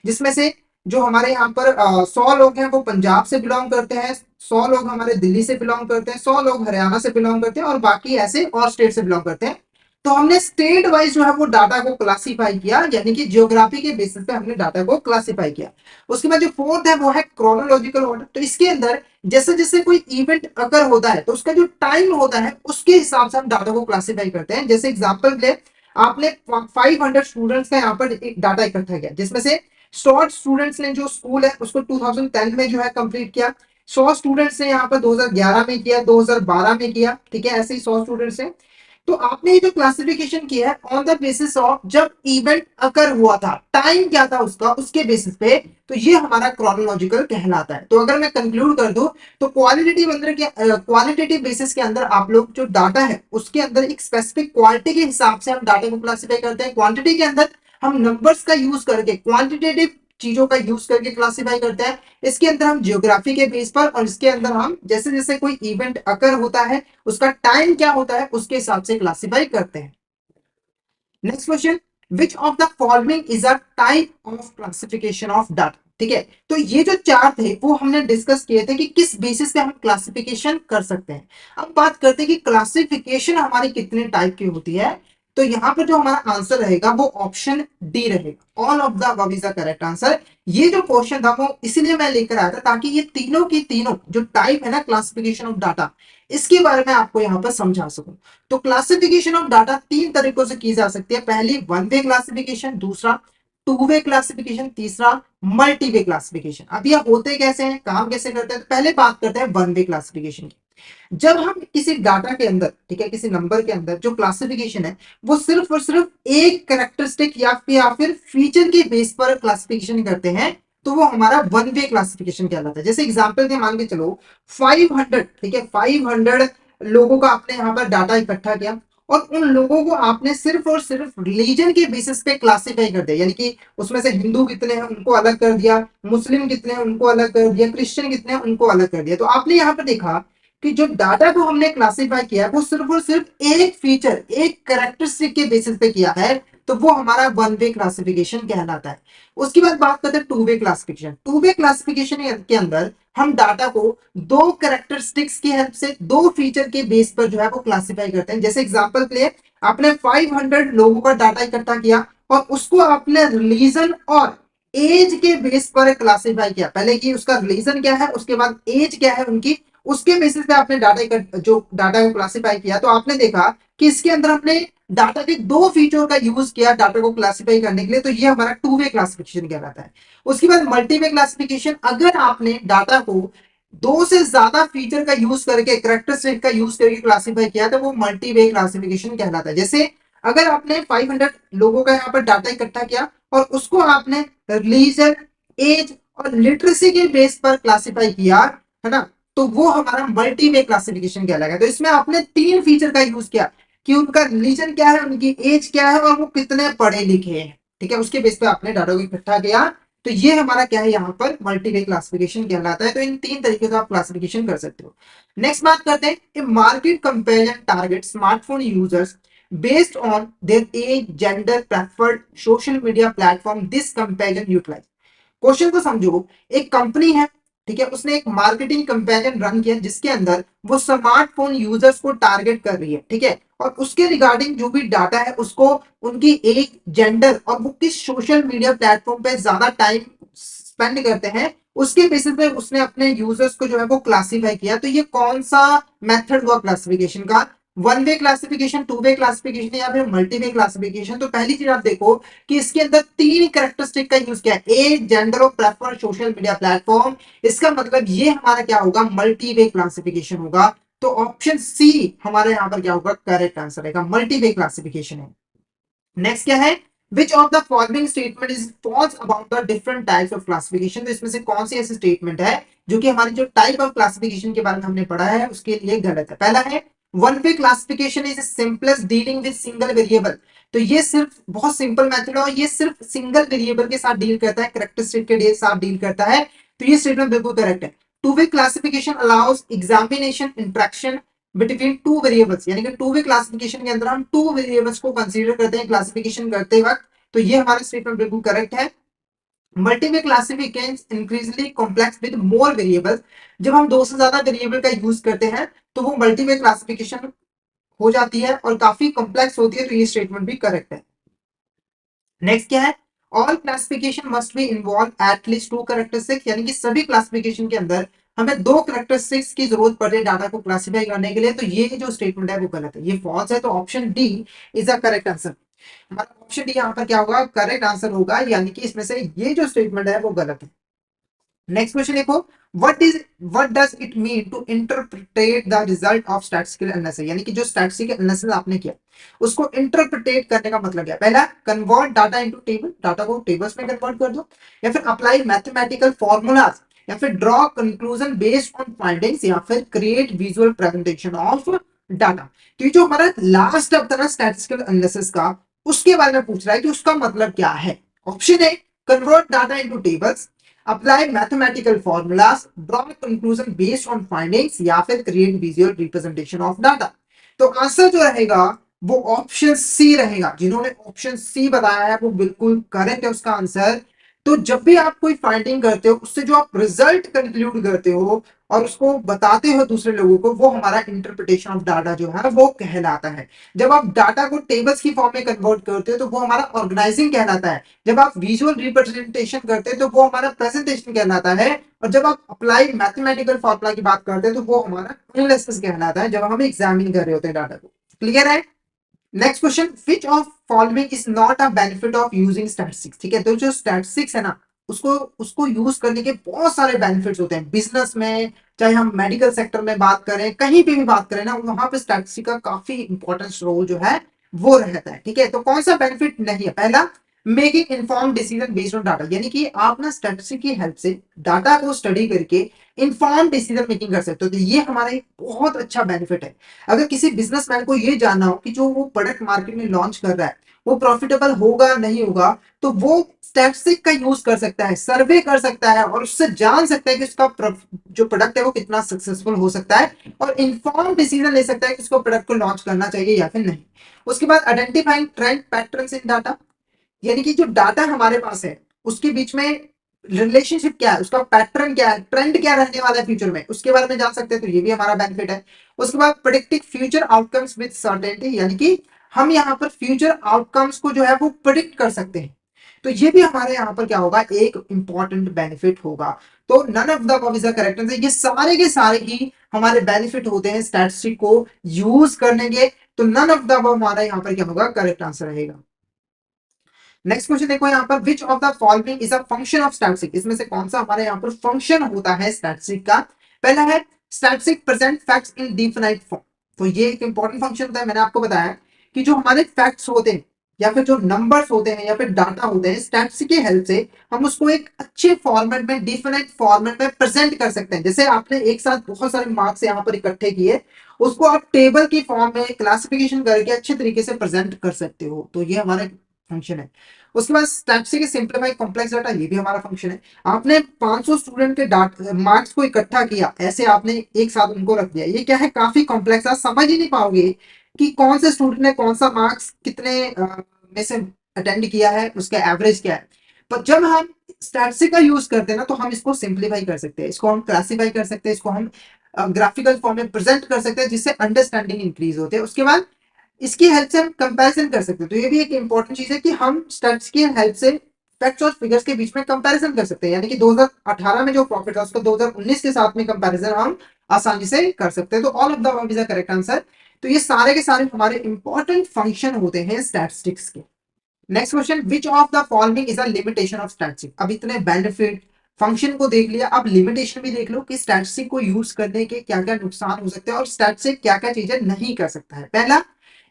[SPEAKER 1] जिसमें से जो हमारे यहाँ पर 100 लोग हैं वो पंजाब से बिलोंग करते हैं, 100 लोग हमारे दिल्ली से बिलोंग करते हैं, 100 लोग हरियाणा से बिलोंग करते हैं और बाकी ऐसे और स्टेट से बिलोंग करते हैं। तो हमने स्टेट वाइज जो है वो डाटा को क्लासिफाई किया, यानी कि ज्योग्राफी के बेसिस पे हमने डाटा को क्लासिफाई किया। उसके बाद जो फोर्थ है वो है क्रोनोलॉजिकल ऑर्डर। तो इसके अंदर जैसे जैसे कोई इवेंट अगर होता है तो उसका जो टाइम होता है उसके हिसाब से हम डाटा को क्लासिफाई करते हैं। जैसे एग्जांपल के लिए आपने 500 स्टूडेंट्स का यहाँ पर एक डाटा इकट्ठा किया, जिसमें से 100 स्टूडेंट्स ने जो स्कूल है उसको 2010 में जो है कंप्लीट किया, 100 स्टूडेंट्स ने यहाँ पर 2011 में किया, 2012 में किया, ठीक है, ऐसे ही 100 स्टूडेंट्स ने। तो आपने ये जो क्लासिफिकेशन किया है ऑन द बेसिस ऑफ जब इवेंट अकर हुआ था, टाइम क्या था उसका, उसके बेसिस पे, तो ये हमारा क्रोनोलॉजिकल कहलाता है। तो अगर मैं कंक्लूड कर दूं तो क्वालिटेटिव अंदर के क्वालिटेटिव बेसिस के अंदर आप लोग जो डाटा है उसके अंदर एक स्पेसिफिक क्वालिटी के हिसाब से हम डाटा को क्लासिफाई करते हैं। क्वांटिटी के अंदर हम नंबर्स का यूज करके, क्वांटिटेटिव चीजों का यूज करके क्लासिफाई करते हैं। इसके अंदर हम ज्योग्राफी के बेस पर, और इसके अंदर हम जैसे जैसे कोई इवेंट अकर होता है उसका टाइम क्या होता है उसके हिसाब से क्लासिफाई करते हैं। Next question, which of the following is a type of classification of data. ठीक है, तो ये जो चार थे वो हमने डिस्कस किए थे कि किस बेसिस पे हम क्लासिफिकेशन कर सकते हैं। अब बात करते हैं कि क्लासिफिकेशन हमारी कितने टाइप की होती है। तो यहाँ पर जो हमारा आंसर रहेगा वो ऑप्शन डी रहेगा, all of the above is the correct answer. ये जो क्वेश्चन था वो इसलिए मैं लेकर आया था ताकि ये तीनों की तीनों जो टाइप है ना क्लासिफिकेशन ऑफ डाटा, इसके बारे में आपको यहाँ पर समझा सकूं। तो क्लासिफिकेशन ऑफ डाटा तीन तरीकों से की जा सकती है। पहली वन वे क्लासिफिकेशन, दूसरा टू वे क्लासिफिकेशन, तीसरा मल्टी वे क्लासिफिकेशन। अब ये होते कैसे हैं, काम कैसे करते हैं, तो पहले बात करते हैं वन वे क्लासिफिकेशन की। जब हम किसी डाटा के अंदर, ठीक है, किसी नंबर के अंदर जो क्लासिफिकेशन है वो सिर्फ और सिर्फ एक कैरेक्टरिस्टिक या फिर फीचर के बेस पर क्लासिफिकेशन करते हैं, तो वो हमारा वन वे क्लासिफिकेशन कहलाता है। जैसे एग्जांपल के मान के चलो 500, ठीक है, 500 लोगों का आपने यहाँ पर डाटा इकट्ठा किया और उन लोगों को आपने सिर्फ और सिर्फ रिलीजन के बेसिस पे क्लासिफाई कर दिया, यानी कि उसमें से हिंदू कितने हैं उनको अलग कर दिया, मुस्लिम कितने हैं उनको अलग कर दिया, क्रिश्चियन कितने हैं उनको अलग कर दिया। तो आपने यहाँ पर देखा कि जो डाटा को हमने क्लासिफाई किया वो सिर्फ और सिर्फ एक फीचर, एक कैरेक्टरिस्टिक के बेसिस पे किया है, तो वो हमारा वन वे क्लासिफिकेशन कहलाता है। उसके बाद बात करते हैं two way classification. Two way classification के अंदर हम डाटा को दो कैरेक्टरिस्टिक्स की हेल्प से, दो फीचर के बेस पर जो है वो क्लासिफाई करते हैं। जैसे एग्जांपल के लिए आपने 500 लोगों का डाटा इकट्ठा किया और उसको आपने रिलीजन और एज के बेस पर क्लासिफाई किया। पहले कि उसका रिलीजन क्या है, उसके बाद एज क्या है उनकी, उसके बेसिस पे आपने जो डाटा को क्लासिफाई किया। तो आपने देखा कि इसके अंदर हमने डाटा के दो फीचर का यूज किया डाटा को क्लासिफाई करने के लिए, तो ये हमारा टू वे क्लासिफिकेशन कहलाता है। उसके बाद मल्टी वे क्लासिफिकेशन, अगर आपने डाटा को दो से ज्यादा फीचर का यूज करके, करेक्टरिस्टिक का यूज करके क्लासिफाई किया, तो वो मल्टी वे क्लासिफिकेशन कहलाता है। जैसे अगर आपने 500 लोगों का यहाँ पर डाटा इकट्ठा किया और उसको आपने रिलीजन, एज और लिटरेसी के बेस पर क्लासिफाई किया, है ना, तो वो हमारा मल्टी वे क्लासिफिकेशन कहलाएगा। तो इसमें आपने तीन फीचर का यूज किया कि उनका रिलीजन क्या है, उनकी एज क्या है और वो कितने पढ़े लिखे हैं। ठीक है, उसके बेस पे आपने डाटा को इकट्ठा किया। तो ये हमारा क्या है, यहाँ पर मल्टीवे क्लासिफिकेशन कहलाता है। तो इन तीन तरीके से आप क्लासिफिकेशन कर सकते हो। नेक्स्ट बात करते हैं, market comparison target smartphone users based on their age, gender, preferred social media platform, this comparison utilize. Question को समझो, एक कंपनी है, ठीक है, उसने एक मार्केटिंग कंपेरिजन रन किया जिसके अंदर वो स्मार्टफोन यूजर्स को टारगेट कर रही है, ठीक है, और उसके रिगार्डिंग जो भी डाटा है उसको उनकी एज, जेंडर और वो किस सोशल मीडिया प्लेटफॉर्म पे ज्यादा टाइम स्पेंड करते हैं, उसके बेसिस पे उसने अपने यूजर्स को जो है वो क्लासीफाई किया। तो ये कौन सा मेथड हुआ क्लासिफिकेशन का, one way classification, two way classification या फिर मल्टी वे क्लासिफिकेशन। तो पहली चीज आप देखो कि इसके अंदर तीन कैरेक्टरिस्टिक का यूज किया है, एज, जेंडर और प्रेफर सोशल मीडिया प्लेटफॉर्म। इसका मतलब ये हमारा क्या होगा, मल्टी वे क्लासिफिकेशन होगा। तो ऑप्शन सी हमारे यहाँ पर क्या होगा, करेक्ट आंसर है, मल्टी वे क्लासिफिकेशन है। नेक्स्ट क्या है, which of the following statement is false about the different types of classification. तो इसमें से कौन सी ऐसी स्टेटमेंट है जो कि हमारी जो टाइप ऑफ क्लासिफिकेशन के बारे में हमने पढ़ा है उसके लिए गलत है। पहला है, one way classification is simplest dealing with single variable. तो ये सिर्फ बहुत सिंपल मेथड है और ये सिर्फ सिंगल वेरिएबल के साथ डील करता है, करेक्टरिस्टिक के साथ डील करता है। तो ये स्टेटमेंट बिल्कुल करेक्ट है। Two way classification allows examination interaction between two variables, यानी कि टू वे क्लासिफिकेशन के अंदर हम टू वेरिएबल्स को कंसीडर करते हैं क्लासिफिकेशन करते वक्त। तो ये हमारा स्टेटमेंट बिल्कुल करेक्ट है। Multi way classification increasingly complex with more variables. जब हम दो से ज्यादा वेरिएबल का यूज करते हैं तो वो मल्टी वे क्लासिफिकेशन हो जाती है और काफी कॉम्प्लेक्स होती है। तो ये स्टेटमेंट भी करेक्ट है। नेक्स्ट क्या है, all classification must be involve at least to characteristics, यानी कि सभी क्लासिफिकेशन के अंदर हमें दो कैरेक्टरिस्टिक्स की जरूरत पड़ रही है डाटा को क्लासिफाई करने के लिए। तो ये जो स्टेटमेंट है वो गलत है, ये फॉल्स है। तो option D is a correct answer. हमारा ऑप्शन डी यहाँ पर क्या होगा, करेक्ट आंसर होगा, यानी कि इसमें से ये जो स्टेटमेंट है वो गलत है। नेक्स्ट क्वेश्चन देखो, what does it mean to interpret the result of statistical analysis, यानी कि जो स्टैटिस्टिकल एनालिसिस आपने किया उसको इंटरप्रिटेट करने का मतलब क्या है। पहला, convert data into table, data को टेबल्स में कन्वर्ट कर दो, या फिर अप्लाई मैथमेटिकल फॉर्मूलाज, या फिर draw conclusion based on findings, या फिर create visual presentation of data. तो ये जो हमारा लास्ट स्टेप था ना स्टैटिस्टिकल एनालिसिस का, उसके बारे में पूछ रहा है कि उसका मतलब क्या है। Option A, convert data into tables, apply mathematical formulas, draw conclusion based on findings, या फिर create visual representation of data. तो आंसर जो रहेगा वो ऑप्शन सी रहेगा। जिन्होंने ऑप्शन सी बताया है वो बिल्कुल करेक्ट है उसका आंसर। तो जब भी आप कोई फाइंडिंग करते हो उससे जो आप रिजल्ट कंक्लूड करते हो और उसको बताते हो दूसरे लोगों को, वो हमारा इंटरप्रिटेशन ऑफ डाटा जो है वो कहलाता है। जब आप डाटा को टेबल्स की फॉर्म में कन्वर्ट करते हो तो वो हमारा ऑर्गेनाइजिंग कहलाता है। जब आप विजुअल रिप्रेजेंटेशन करते हैं तो वो हमारा प्रेजेंटेशन कहलाता है। और जब आप अप्लाई मैथमेटिकल फॉर्मूला की बात करते हैं तो वो हमारा एनालिसिस कहलाता है, जब हम एग्जामिन कर रहे होते हैं डाटा को। क्लियर है। Next question, which of following is not a benefit of using statistics. ठीक है, तो जो स्टैटिस्टिक्स है ना, उसको उसको यूज करने के बहुत सारे बेनिफिट्स होते हैं बिजनेस में, चाहे हम मेडिकल सेक्टर में बात करें, कहीं पे भी बात करें ना, वहां पे स्टैटिस्टिक्स का काफी इंपॉर्टेंस रोल जो है वो रहता है। ठीक है, तो कौन सा बेनिफिट नहीं है, पहला, making inform decision based on data, यानी कि आप ना स्टैटिस्टिक्स की हेल्प से डाटा को स्टडी करके इन्फॉर्म डिसीजन मेकिंग कर सकते हो। तो ये हमारा एक बहुत अच्छा बेनिफिट है। अगर किसी बिजनेसमैन को ये जानना हो कि जो वो प्रोडक्ट मार्केट में लॉन्च कर रहा है वो प्रॉफिटेबल होगा नहीं होगा, तो वो स्टैटिस्टिक का यूज कर सकता है, सर्वे कर सकता है और उससे जान सकता है कि उसका जो प्रोडक्ट है वो कितना सक्सेसफुल हो सकता है और इन्फॉर्म डिसीजन ले सकता है कि उसको प्रोडक्ट को लॉन्च करना चाहिए या फिर नहीं। उसके बाद identifying trend patterns in data, यानी कि जो डाटा हमारे पास है उसके बीच में रिलेशनशिप क्या है, उसका पैटर्न क्या है, ट्रेंड क्या रहने वाला है फ्यूचर में, उसके बारे में जान सकते हैं। तो ये भी हमारा बेनिफिट है। उसके बाद predicting future outcomes with certainty, यानी कि हम यहाँ पर फ्यूचर आउटकम्स को जो है वो प्रिडिक्ट कर सकते हैं। तो ये भी हमारे यहाँ पर क्या होगा, एक इंपॉर्टेंट बेनिफिट होगा। तो none of the above is the correct answer. ये सारे के सारे ही हमारे बेनिफिट होते हैं स्टैटिस्टिक को यूज करने के। तो नन ऑफ द अबव हमारा यहाँ पर क्या होगा, करेक्ट आंसर रहेगा। नेक्स्ट क्वेश्चन देखो यहाँ पर, which of the following is a function of statistic, इसमें से कौन सा हमारे यहाँ पर फंक्शन होता है स्टैटिस्टिक का। पहला है statistic present facts in definite form. तो ये एक इंपॉर्टेंट फंक्शन होता है। मैंने आपको बताया कि जो हमारे फैक्ट्स होते हैं या फिर जो नंबर्स होते हैं या फिर डाटा होते हैं, स्टैटिस्टिक की हेल्प से हम उसको एक अच्छे फॉर्मेट में, डिफिनाइट फॉर्मेट में प्रेजेंट कर सकते हैं। जैसे आपने एक साथ बहुत सारे मार्क्स यहाँ पर इकट्ठे किए, उसको आप टेबल की फॉर्म में क्लासिफिकेशन करके अच्छे तरीके से प्रेजेंट कर सकते हो। तो ये हमारा फंक्शन है। उसके बाद स्टैटिस्टिक सिंप्लीफाई कॉम्प्लेक्स डाटा, ये भी हमारा फंक्शन है। आपने 500 स्टूडेंट के डाटा मार्क्स को इकट्ठा किया, ऐसे आपने एक साथ उनको रख दिया, ये क्या है, काफी कॉम्प्लेक्स है, समझ ही नहीं पाओगे कि कौन से स्टूडेंट ने कौन सा मार्क्स कितने में से अटेंड किया है, उसका एवरेज क्या है। पर जब हम स्टैटिस्टिक का यूज करते हैं ना, तो हम इसको सिंप्लीफाई कर सकते हैं, इसको हम क्लासीफाई कर सकते हैं, इसको हम ग्राफिकल फॉर्म में प्रेजेंट कर सकते हैं, जिससे अंडरस्टैंडिंग इंक्रीज होते हैं। उसके बाद इसकी हेल्प से हम कंपैरिजन कर सकते हैं। तो ये भी एक इंपॉर्टेंट चीज है कि हम स्टैट्स की हेल्प से फैक्ट्स और फिगर्स के बीच में कंपैरिजन कर सकते हैं। यानी कि 2018 में जो प्रॉफिट था उसका 2019 के साथ में कंपैरिजन हम आसानी से कर सकते हैं। तो all of the above is the correct answer. तो ये सारे के सारे हमारे इंपॉर्टेंट फंक्शन होते हैं स्टैटिस्टिक्स के। Next question, which of the following is a limitation of statistic. अब इतने बेनिफिट फंक्शन को देख लिया, अब लिमिटेशन भी देख लो कि स्टैटिस्टिक को यूज करने के क्या क्या नुकसान हो सकते हैं और स्टैटिस्टिक क्या क्या चीजें नहीं कर सकता है। पहला,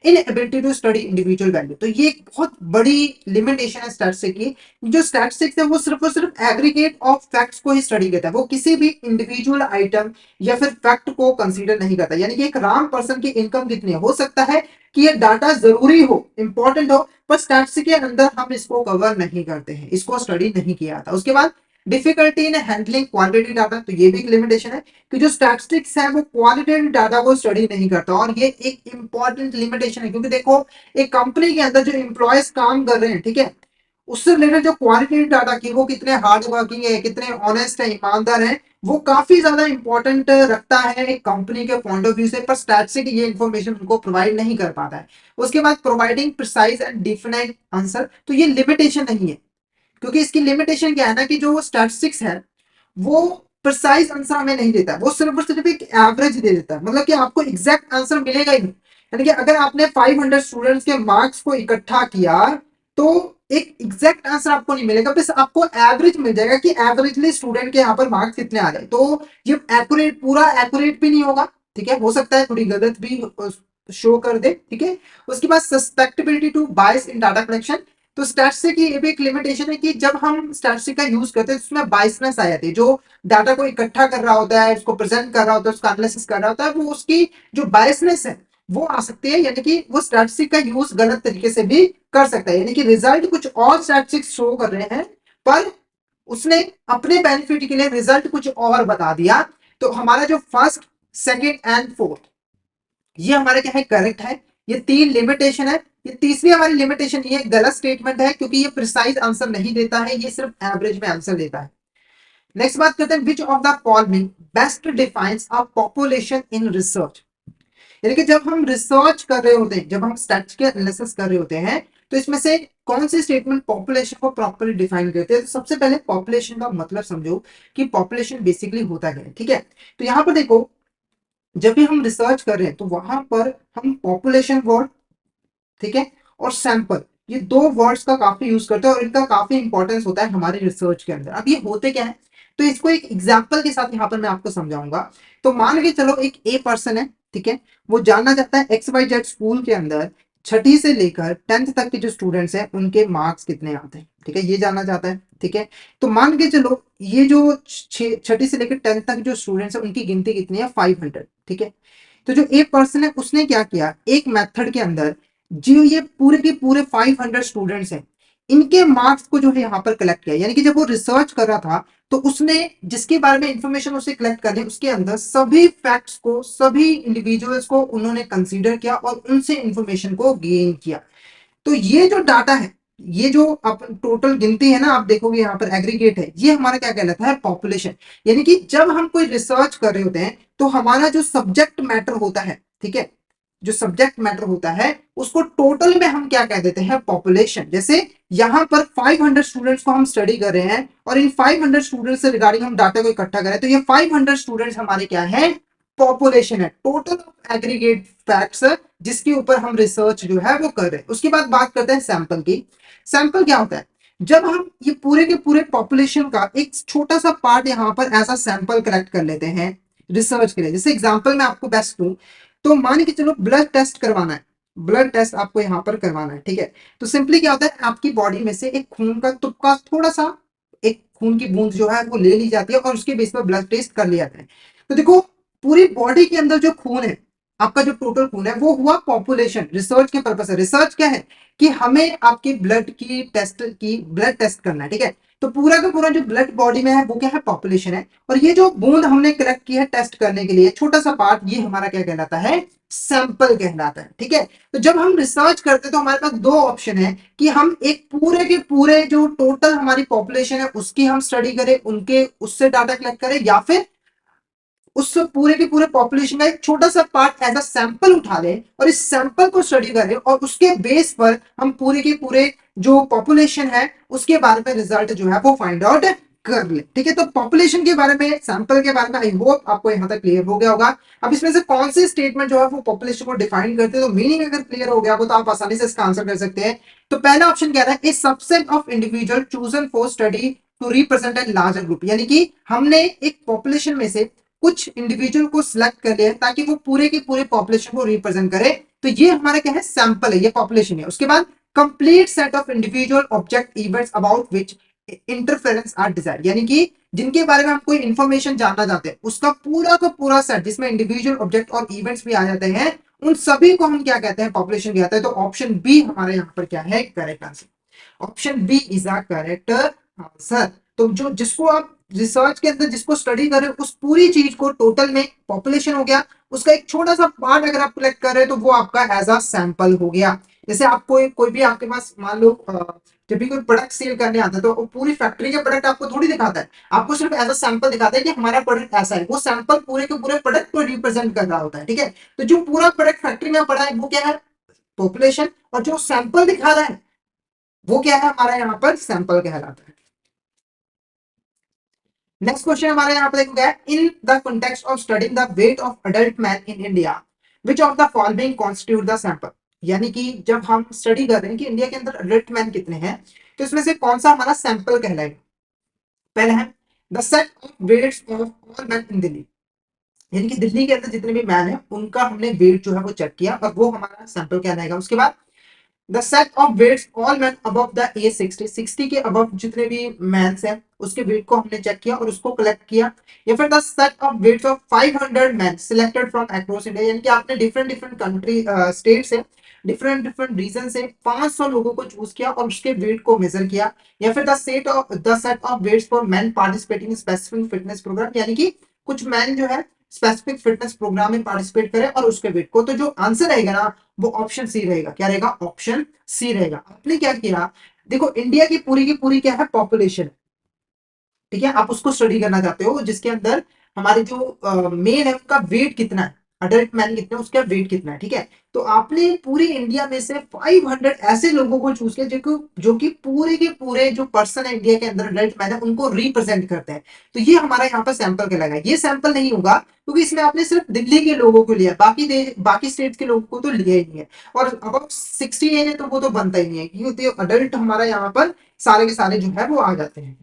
[SPEAKER 1] inability to study individual value. तो ये एक बहुत बड़ी लिमिटेशन है स्टैटिस्टिक की। जो स्टैटिस्टिक्स है वो सिर्फ और सिर्फ एग्रीगेट ऑफ फैक्ट्स को ही स्टडी करता है, वो किसी भी इंडिविजुअल आइटम या फिर फैक्ट को कंसीडर नहीं करता। यानी कि एक राम पर्सन की इनकम कितनी है, हो सकता है कि ये डाटा जरूरी हो, इंपॉर्टेंट हो, पर स्टैटिस्टिक्स के अंदर हम इसको कवर नहीं करते हैं, इसको स्टडी नहीं किया था। उसके बाद difficulty in handling quantity data. तो ये भी एक लिमिटेशन है कि जो स्टैटिस्टिक्स है वो क्वालिटेटिव डाटा को स्टडी नहीं करता, और ये एक इंपॉर्टेंट लिमिटेशन है। क्योंकि देखो, एक कंपनी के अंदर जो एम्प्लॉयज काम कर रहे हैं, ठीक है, उससे रिलेटेड जो क्वालिटेटिव डाटा की वो कितने हार्ड वर्किंग है, कितने ऑनेस्ट है, ईमानदार है, वो काफी ज्यादा इंपॉर्टेंट रखता है एक कंपनी के पॉइंट ऑफ व्यू से। पर स्टैटिस्टिक ये इन्फॉर्मेशन उनको प्रोवाइड नहीं कर पाता है। उसके बाद providing precise and definite answer. तो ये लिमिटेशन नहीं है, क्योंकि इसकी लिमिटेशन क्या है ना, कि जो स्टैटिस्टिक्स है वो प्रिसाइज आंसर हमें नहीं देता, वो सिर्फ और सिर्फ एक एवरेज दे देता है। मतलब कि आपको एग्जैक्ट आंसर मिलेगा ही नहीं। यानी कि अगर आपने 500 स्टूडेंट्स के मार्क्स को इकट्ठा किया, तो एक एग्जैक्ट आंसर आपको नहीं मिलेगा, बस आपको एवरेज मिल जाएगा कि एवरेजली स्टूडेंट के यहाँ पर मार्क्स कितने आ रहे हैं। तो ये एक्यूरेट, पूरा एक्यूरेट भी नहीं होगा, ठीक है, हो सकता है थोड़ी गलत भी शो कर दे, ठीक है। उसके बाद susceptibility to bias in data collection. तो स्टैटिस्टिक की ये भी एक लिमिटेशन है कि जब हम स्टैटिस्टिक का यूज करते हैं तो उसमें बायसनेस आ जाती है। जो डाटा को इकट्ठा कर रहा होता है, उसको प्रेजेंट कर रहा होता है, उसका एनालिसिस कर रहा होता है, वो उसकी जो बायसनेस है वो आ सकती है। यानी कि वो स्टैटिस्टिक का यूज गलत तरीके से भी कर सकता है। यानी कि रिजल्ट कुछ और स्टैटिस्टिक्स शो कर रहे हैं, पर उसने अपने बेनिफिट के लिए रिजल्ट कुछ और बता दिया। तो हमारा जो फर्स्ट, सेकेंड एंड फोर्थ, ये हमारा क्या है, करेक्ट है। ये तीन लिमिटेशन है। ये तीसरी हमारी लिमिटेशन, ये गलत स्टेटमेंट है, क्योंकि ये प्रिसाइज आंसर नहीं देता है, ये सिर्फ एवरेज में आंसर देता है। नेक्स्ट बात करते हैं, which of the following best defines a population in research. यानी कि जब हम रिसर्च कर रहे होते हैं, जब हम स्टैटिस्टिकल एनालिसिस कर रहे होते हैं, तो इसमें से कौन सी स्टेटमेंट पॉपुलेशन को प्रॉपर्ली डिफाइन करते हैं। तो सबसे पहले पॉपुलेशन का मतलब समझो कि पॉपुलेशन बेसिकली होता क्या है, ठीक है। तो यहाँ पर देखो, जब भी हम रिसर्च कर रहे हैं तो वहां पर हम पॉपुलेशन वर्ड, ठीक है, और सैंपल, ये दो वर्ड्स का काफी यूज करते हैं और इनका काफी इंपॉर्टेंस होता है हमारे रिसर्च के अंदर। अब ये होते क्या है, तो इसको एक एग्जांपल के साथ यहाँ पर मैं आपको समझाऊंगा। तो मान के चलो एक ए पर्सन है, ठीक है, वो जानना चाहता है एक्स वाई जेड स्कूल के अंदर छठी से लेकर 10th तक के जो स्टूडेंट्स हैं उनके मार्क्स कितने आते हैं, ठीक है, ये जानना चाहता है, ठीक है। तो मान के चलो ये जो छठी से लेकर 10th तक जो स्टूडेंट्स हैं उनकी गिनती कितनी है, 500, ठीक है। तो जो एक पर्सन है उसने क्या किया, एक मेथड के अंदर जो ये पूरे के पूरे 500 स्टूडेंट्स हैं, इनके मार्क्स को जो है यहाँ पर कलेक्ट किया। यानी कि जब वो रिसर्च कर रहा था, तो उसने जिसके बारे में इंफॉर्मेशन उसे कलेक्ट करनी, उसके अंदर सभी फैक्ट्स को, सभी इंडिविजुअल्स को उन्होंने कंसीडर किया और उनसे इंफॉर्मेशन को गेन किया। तो ये जो डाटा है, ये जो टोटल गिनती है ना, आप देखोगे यहाँ पर एग्रीगेट है, ये हमारा क्या कहलाता है, पॉपुलेशन। यानी कि जब हम कोई रिसर्च कर रहे होते हैं तो हमारा जो सब्जेक्ट मैटर होता है, ठीक है, जो सब्जेक्ट मैटर होता है उसको टोटल में हम क्या कह देते हैं, पॉपुलेशन। जैसे यहाँ पर 500 स्टूडेंट्स को हम स्टडी कर रहे हैं और इन 500 स्टूडेंट्स से रिगार्डिंग हम डाटा को इकट्ठा करें, तो ये 500 स्टूडेंट्स हमारे क्या है, पॉपुलेशन है, टोटल ऑफ एग्रीगेट फैक्ट्स जिसके ऊपर हम रिसर्च जो है वो कर रहे हैं। उसके बाद बात करते हैं सैंपल की। सैंपल क्या होता है, जब हम ये पूरे के पूरे पॉपुलेशन का एक छोटा सा पार्ट यहाँ पर ऐसा सैंपल कलेक्ट कर लेते हैं रिसर्च के लिए। जैसे एग्जांपल मैं आपको बेस्ट दूं तो मान के चलो ब्लड टेस्ट करवाना है, ब्लड टेस्ट आपको यहाँ पर करवाना है, ठीक है। तो सिंपली क्या होता है, आपकी बॉडी में से एक खून का तुपका, थोड़ा सा एक खून की बूंद जो है वो ले ली जाती है और उसके बेस पर ब्लड टेस्ट कर लिया जाता है। तो देखो पूरी बॉडी के अंदर जो खून है, आपका जो टोटल खून है वो हुआ पॉपुलेशन। रिसर्च के पर्पस है, रिसर्च क्या है कि हमें आपकी ब्लड टेस्ट करना है, ठीक है। तो पूरा का पूरा जो ब्लड बॉडी में है वो क्या है, पॉपुलेशन है। और ये जो बूंद हमने कलेक्ट की है टेस्ट करने के लिए, छोटा सा पार्ट, ये हमारा क्या कहलाता है, सैंपल कहलाता है, ठीक है। तो जब हम रिसर्च करते हैं तो हमारे पास दो ऑप्शन है कि हम एक पूरे के पूरे जो टोटल हमारी पॉपुलेशन है उसकी हम स्टडी करें, उनके उससे डाटा कलेक्ट करें, या फिर उस पूरे के पूरे पॉपुलेशन का एक छोटा सा पार्ट एज अ सैंपल उठा लें और इस सैंपल को स्टडी करें और उसके बेस पर हम पूरे के पूरे जो पॉपुलेशन है उसके बारे में रिजल्ट जो है वो फाइंड आउट कर ले, ठीक है। तो पॉपुलेशन के बारे में, सैंपल के बारे में आई होप आपको यहां तक क्लियर हो गया होगा। अब इसमें से कौन से स्टेटमेंट जो है वो पॉपुलेशन को डिफाइन करते हैं, तो मीनिंग अगर क्लियर हो गया हो तो आप आसानी से इसका आंसर कर सकते हैं। तो पहला ऑप्शन क्या है, a subset of individual chosen for study to represent a larger group, यानी कि हमने एक पॉपुलेशन में से कुछ इंडिविजुअल को सिलेक्ट कर लिया ताकि वो पूरे के पूरे पॉपुलेशन को रिप्रेजेंट करे। तो ये हमारा क्या है, सैंपल है, ये पॉपुलेशन है। उसके बाद complete set of individual object events about which interference are desired, यानी कि जिनके बारे में हम कोई इंफॉर्मेशन जानना चाहते हैं उसका पूरा का पूरा सेट जिसमें इंडिविजुअल ऑब्जेक्ट और इवेंट्स भी आ जाते हैं, उन सभी को हम क्या कहते हैं, पॉपुलेशन कहते हैं। तो ऑप्शन बी हमारे यहाँ पर क्या है, correct answer. Option B is a correct answer. तो जो जिसको आप रिसर्च के अंदर जिसको स्टडी कर रहे हो उस पूरी चीज को टोटल में पॉपुलेशन हो गया, उसका एक छोटा सा पार्ट अगर आप कलेक्ट कर रहे हो तो वो आपका एज अ सैंपल हो गया। जैसे आप कोई भी आपके पास मान लो जब भी कोई प्रोडक्ट सेल करने आता है तो पूरी फैक्ट्री के प्रोडक्ट आपको थोड़ी दिखाता है, आपको सिर्फ एज अ सैंपल दिखाता है कि हमारा प्रोडक्ट ऐसा है। वो सैंपल पूरे के पूरे प्रोडक्ट को रिप्रेजेंट कर रहा होता है, ठीक है। तो जो पूरा प्रोडक्ट फैक्ट्री में पड़ा है वो क्या है, पॉपुलेशन, और जो सैंपल दिखा रहा है वो क्या है, हमारा यहाँ पर सैंपल कहलाता है। नेक्स्ट क्वेश्चन हमारे यहाँ पर देखो क्या है, in the context of studying the weight of adult man in India which of the following constitute the sample, यानी कि जब हम स्टडी कर रहे हैं कि इंडिया के अंदर अडल्ट मैन कितने हैं तो इसमें से कौन सा हमारा सैंपल कहलाएगा। पहला है the set of weights of all man in Delhi, यानी कि दिल्ली के अंदर जितने भी मैन है उनका हमने वेट जो है वो चेक किया और वो हमारा सैंपल कहलाएगा। उसके बाद the set of weights all man above the age 60 के अबव जितने भी मैन्स हैं उसके वेट को हमने चेक किया और उसको कलेक्ट किया। या फिर the set of weights of 500 man selected from across India, यानी कि आपने डिफरेंट डिफरेंट कंट्री स्टेट से डिफरेंट डिफरेंट रीजन से 500 लोगों को चूज किया और उसके वेट को मेजर किया। या फिर the set of weights for man participating specific fitness programme, यानी कि कुछ मैन जो है स्पेसिफिक फिटनेस प्रोग्राम में पार्टिसिपेट करे और उसके वेट को, तो जो आंसर रहेगा ना वो ऑप्शन सी रहेगा। क्या रहेगा, ऑप्शन सी रहेगा। आपने क्या किया, देखो इंडिया की पूरी क्या है, पॉपुलेशन, ठीक है। आप उसको स्टडी करना चाहते हो जिसके अंदर हमारे जो मेल है उनका वेट कितना है, अडल्ट मैन कितने हैं उसका वेट कितना है, ठीक है। तो आपने पूरी इंडिया में से 500 ऐसे लोगों को चूज किया जो कि पूरे के पूरे जो पर्सन है इंडिया के अंदर अडल्ट मैन है उनको रिप्रेजेंट करते हैं। तो ये हमारा यहाँ पर सैंपल कहलाएगा। ये सैंपल नहीं होगा क्योंकि इसमें आपने सिर्फ दिल्ली के लोगों को लिया, बाकी स्टेट के लोगों को तो लिया ही नहीं है। और अब 60 एज है तो वो तो बनता ही नहीं है क्योंकि अडल्ट हमारा यहाँ पर सारे के सारे जो है वो आ जाते हैं।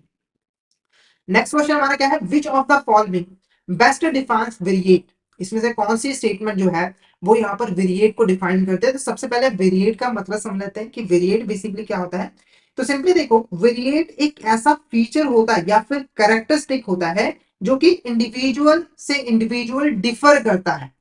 [SPEAKER 1] नेक्स्ट क्वेश्चन हमारा क्या है, which of the following best defines variate, इसमें से कौन सी स्टेटमेंट जो है वो यहाँ पर वेरिएट को डिफाइन करते हैं। तो सबसे पहले वेरिएट का मतलब समझ लेते हैं कि वेरिएट बेसिकली क्या होता है। तो सिंपली देखो वेरिएट एक ऐसा फीचर होता है या फिर कैरेक्टरिस्टिक होता है जो कि इंडिविजुअल से इंडिविजुअल डिफर करता है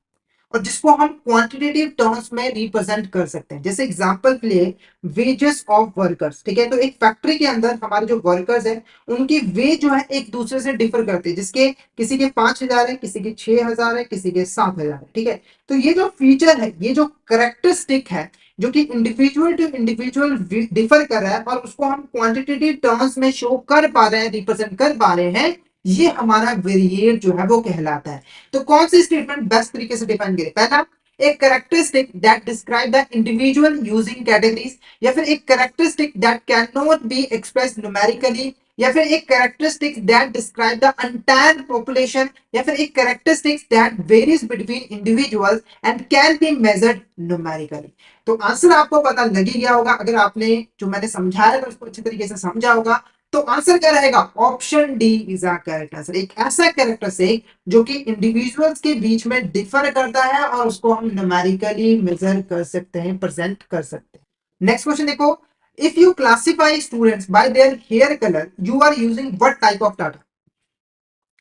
[SPEAKER 1] और जिसको हम क्वांटिटेटिव टर्म्स में रिप्रेजेंट कर सकते हैं। जैसे एग्जांपल के लिए वेजेस ऑफ वर्कर्स, ठीक है। तो एक फैक्ट्री के अंदर हमारे जो वर्कर्स हैं उनकी वेज जो है एक दूसरे से डिफर करते हैं, जिसके किसी के 5,000 है, किसी के 6,000 है, किसी के 7,000 है, ठीक है। तो ये जो फीचर है, ये जो करेक्टरिस्टिक है जो कि इंडिविजुअल टू इंडिविजुअल डिफर कर रहा है और उसको हम क्वांटिटेटिव टर्म्स में शो कर पा रहे हैं, रिप्रेजेंट कर पा रहे हैं, ये हमारा वेरिएट जो है वो कहलाता है। तो कौन सी स्टेटमेंट बेस्ट तरीके से डिफाइन करें, पहला एक characteristic that describe the individual using categories, या फिर एक characteristic that can not be express numerically, या फिर एक characteristics that describe the entire population, या फिर एक characteristics that varies between individuals and can be measured numerically. तो आंसर आपको पता लग ही गया होगा, अगर आपने जो मैंने समझाया था उसको अच्छी तरीके से समझा होगा। तो आंसर क्या रहेगा? Option D is a correct answer. एक ऐसा कैरेक्टर से जो कि इंडिविजुअल्स के बीच में डिफर करता है और उसको हम न्यूमेरिकली मेजर कर सकते हैं, प्रेजेंट कर सकते हैं। नेक्स्ट क्वेश्चन देखो, if you classify students by their hair colour you are using what type of data?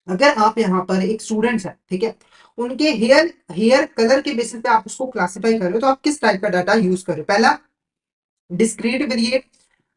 [SPEAKER 1] अगर आप यहाँ पर एक स्टूडेंट्स है, ठीक है, उनके हेयर हेयर कलर के बेसिस पे आप उसको क्लासिफाई कर रहे हो, तो आप किस टाइप का डाटा यूज कर रहे हो? पहला डिस्क्रीट वेरिएट,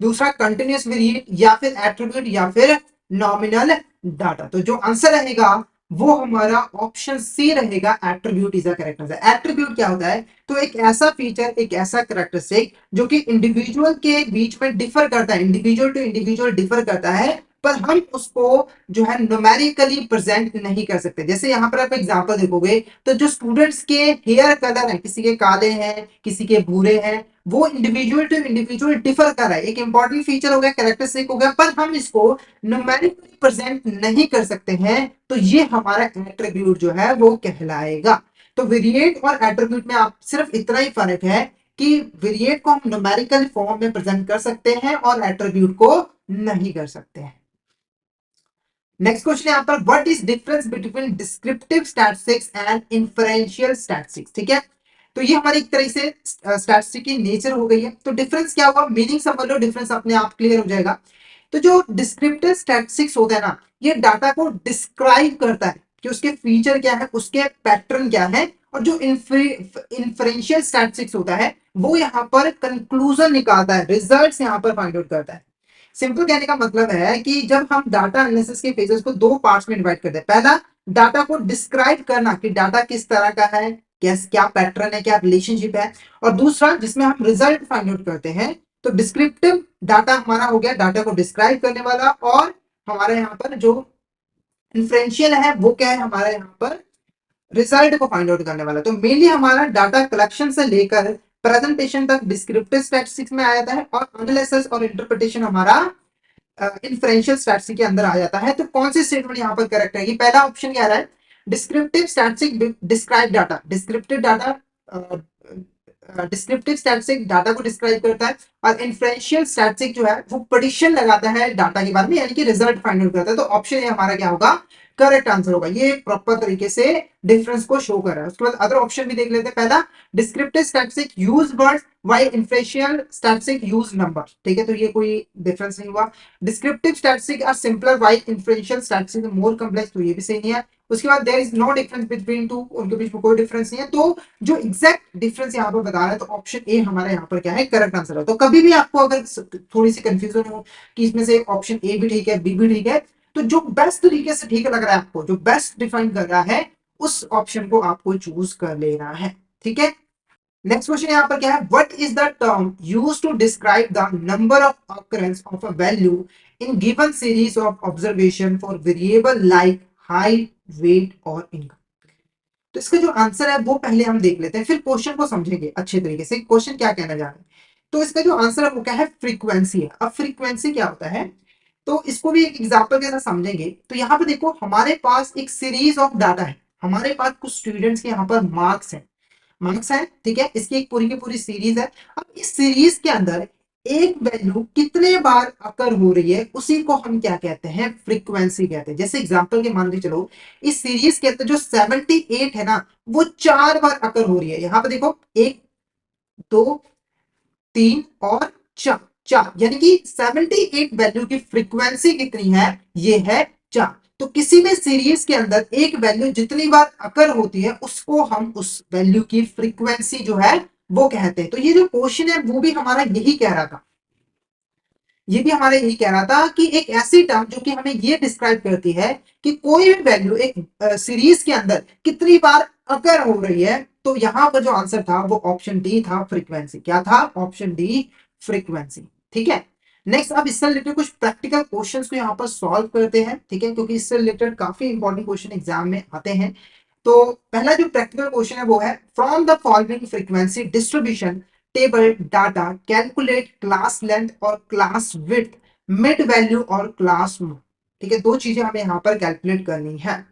[SPEAKER 1] दूसरा कंटिन्यूस वेरिएट, या फिर एट्रीब्यूट, या फिर नॉमिनल डाटा। तो जो आंसर रहेगा वो हमारा ऑप्शन सी रहेगा, attribute is the correct answer. Attribute क्या होता है? तो एक ऐसा फीचर, एक ऐसा कैरेक्टरिस्टिक जो कि इंडिविजुअल के बीच में डिफर करता है, इंडिविजुअल टू इंडिविजुअल डिफर करता है, पर हम उसको जो है न्यूमेरिकली प्रेजेंट नहीं कर सकते। जैसे यहाँ पर आप एग्जांपल देखोगे तो जो स्टूडेंट्स के हेयर कलर है, किसी के काले हैं, किसी के भूरे हैं, वो इंडिविजुअल टू इंडिविजुअल डिफर कर रहा है, एक इंपॉर्टेंट फीचर हो गया, कैरेक्टरिस्टिक हो गया, पर हम इसको न्यूमेरिकली प्रेजेंट नहीं कर सकते हैं, तो ये हमारा एट्रीब्यूट जो है वो कहलाएगा। तो वेरिएट और एट्रीब्यूट में आप सिर्फ इतना ही फर्क है कि वेरिएट को हम न्यूमेरिकल फॉर्म में प्रेजेंट कर सकते हैं और एट्रीब्यूट को नहीं कर सकते हैं। नेक्स्ट क्वेश्चन यहाँ पर, what is difference between descriptive statistics and inferential statistics? ठीक है, तो ये हमारी एक तरह से स्टैटिस्टिक की नेचर हो गई है। तो डिफरेंस क्या होगा, मीनिंग समझ लो, डिफरेंस अपने आप क्लियर हो जाएगा। तो जो डिस्क्रिप्टिव स्टैटिस्टिक्स होता है ना, ये डाटा को डिस्क्राइब करता है कि उसके फीचर क्या है, उसके पैटर्न क्या है। और जो इन्फरेंशियल स्टैटिस्टिक्स होता है वो यहाँ पर कंक्लूजन निकालता है, रिजल्ट्स यहाँ पर फाइंड आउट करता है। सिंपल कहने का मतलब है कि जब हम डाटा एनालिसिस के फेजेस को दो पार्ट्स में डिवाइड करते हैं, पहला डाटा को डिस्क्राइब करना कि डाटा किस तरह का है, क्या पैटर्न है, क्या रिलेशनशिप है, और दूसरा जिसमें हम रिजल्ट फाइंड आउट करते हैं। तो डिस्क्रिप्टिव डाटा हमारा हो गया डाटा को डिस्क्राइब करने वाला, और हमारे यहाँ पर जो इन्फ्रेंशियल है वो क्या है, हमारा यहाँ पर रिजल्ट को फाइंड आउट करने वाला। तो मेनली हमारा डाटा कलेक्शन से लेकर प्रेजेंटेशन तक डिस्क्रिप्टिव स्टैटिस्टिक्स में आ जाता है, और एनालिसिस और इंटरप्रिटेशन हमारा इन्फ्रेंशियल स्टैटिस्टिक्स के अंदर आ जाता है। तो कौन सी स्टेटमेंट यहाँ पर करेक्ट रहेगी? पहला ऑप्शन क्या रहा है, descriptive statistic describe data. Descriptive statistic data को डिस्क्राइब करता है, और इन्फ्रेंशियल स्टैटिस्टिक जो है वो प्रेडिक्शन लगाता है डाटा के बारे में, यानी कि रिजल्ट फाइंड आउट करता है। तो ऑप्शन ए हमारा क्या होगा, करेक्ट आंसर होगा। ये प्रॉपर तरीके से डिफरेंस को शो कर रहा है। उसके बाद अदर ऑप्शन भी देख लेते हैं। पहला, descriptive statistic use words while inferential statistic use number. ठीक है, तो ये कोई डिफरेंस नहीं हुआ। Descriptive statistic are simpler while inferential statistic more complex, तो ये भी सही नहीं है। उसके बाद there is no difference between two, उनके बीच में कोई डिफरेंस नहीं है। तो जो एग्जैक्ट डिफरेंस यहाँ पर बता रहा है, तो ऑप्शन ए हमारा यहाँ पर क्या है, करेक्ट आंसर है। तो कभी भी आपको अगर थोड़ी सी कंफ्यूजन हो कि इसमें से ऑप्शन ए भी ठीक है, बी भी ठीक है, तो जो बेस्ट तरीके से ठीक लग रहा है आपको, जो बेस्ट डिफाइन कर रहा है, उस ऑप्शन को आपको चूज कर लेना है। ठीक है, नेक्स्ट क्वेश्चन यहाँ पर क्या है, what is the term used to describe the number of occurrence of a value in given series of observation for variable like height, weight और इनकम? तो इसका जो आंसर है वो पहले हम देख लेते हैं, फिर क्वेश्चन को समझेंगे अच्छे तरीके से, क्वेश्चन क्या कहना जा रहा है। तो इसका जो आंसर है वो क्या है, फ्रीक्वेंसी है। अब फ्रीक्वेंसी क्या होता है, तो इसको भी एक एग्जांपल के साथ समझेंगे। तो यहाँ पे देखो, हमारे पास एक सीरीज ऑफ डाटा है, हमारे पास कुछ स्टूडेंट्स के यहाँ पर मार्क्स है, ठीक है, इसकी एक पूरी की पूरी सीरीज है। अब इस सीरीज के अंदर एक वैल्यू कितने बार अकर हो रही है, उसी को हम क्या कहते हैं, फ्रीक्वेंसी कहते हैं। जैसे एग्जांपल के मान के चलो, इस सीरीज के अंदर जो 78 है ना, वो 4 बार अकर हो रही है। यहाँ पे देखो, 1, 2, 3 और 4, 4, यानी कि 78 वैल्यू की फ्रीक्वेंसी कितनी है, ये है 4। तो किसी भी सीरीज के अंदर एक वैल्यू जितनी बार अकर होती है, उसको हम उस वैल्यू की फ्रीक्वेंसी जो है वो कहते हैं। तो ये जो क्वेश्चन है वो भी हमारा यही कह रहा था, ये भी हमारे यही कह रहा था कि एक ऐसी टर्म जो कि हमें ये डिस्क्राइब करती है कि कोई भी वैल्यू एक सीरीज के अंदर कितनी बार अकर हो रही है। तो यहां पर जो आंसर था वो ऑप्शन डी था, फ्रीक्वेंसी। क्या था? Option D, frequency. ठीक है, नेक्स्ट अब इससे रिलेटेड कुछ प्रैक्टिकल क्वेश्चंस को यहाँ पर सॉल्व करते हैं। ठीक है, क्योंकि इससे रिलेटेड काफी इंपॉर्टेंट क्वेश्चन एग्जाम में आते हैं। तो पहला जो प्रैक्टिकल क्वेश्चन है वो है from the following frequency distribution table data calculate class length और क्लास विड्थ मिड वैल्यू और क्लास मोड। ठीक है, दो चीजें हमें यहाँ पर कैलकुलेट करनी है।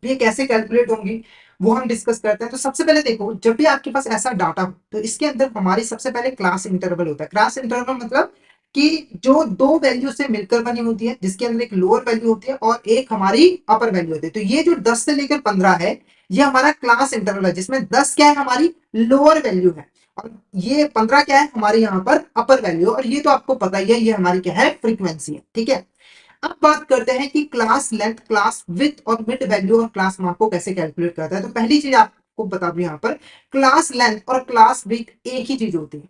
[SPEAKER 1] ये कैसे कैलकुलेट होंगी वो हम डिस्कस करते हैं। तो सबसे पहले देखो, जब भी आपके पास ऐसा डाटा हो तो इसके अंदर हमारी सबसे पहले क्लास इंटरवल होता है। क्लास इंटरवल मतलब कि जो दो वैल्यू से मिलकर बनी होती है, जिसके अंदर एक लोअर वैल्यू होती है और एक हमारी अपर वैल्यू होती है। तो ये जो 10 से लेकर 15 है, ये हमारा क्लास इंटरवल है, जिसमें 10 क्या है हमारी लोअर वैल्यू है और ये 15 क्या है हमारी यहाँ पर अपर वैल्यू। और ये तो आपको पता ही है, ये हमारी क्या है फ्रीक्वेंसी है। ठीक है, अब बात करते हैं कि क्लास लेंथ, क्लास विथ और मिड वैल्यू और क्लास मार्क को कैसे कैलकुलेट करता है। तो पहली चीज आपको बता दूं, यहाँ पर क्लास लेंथ और क्लास विथ एक ही चीज होती है।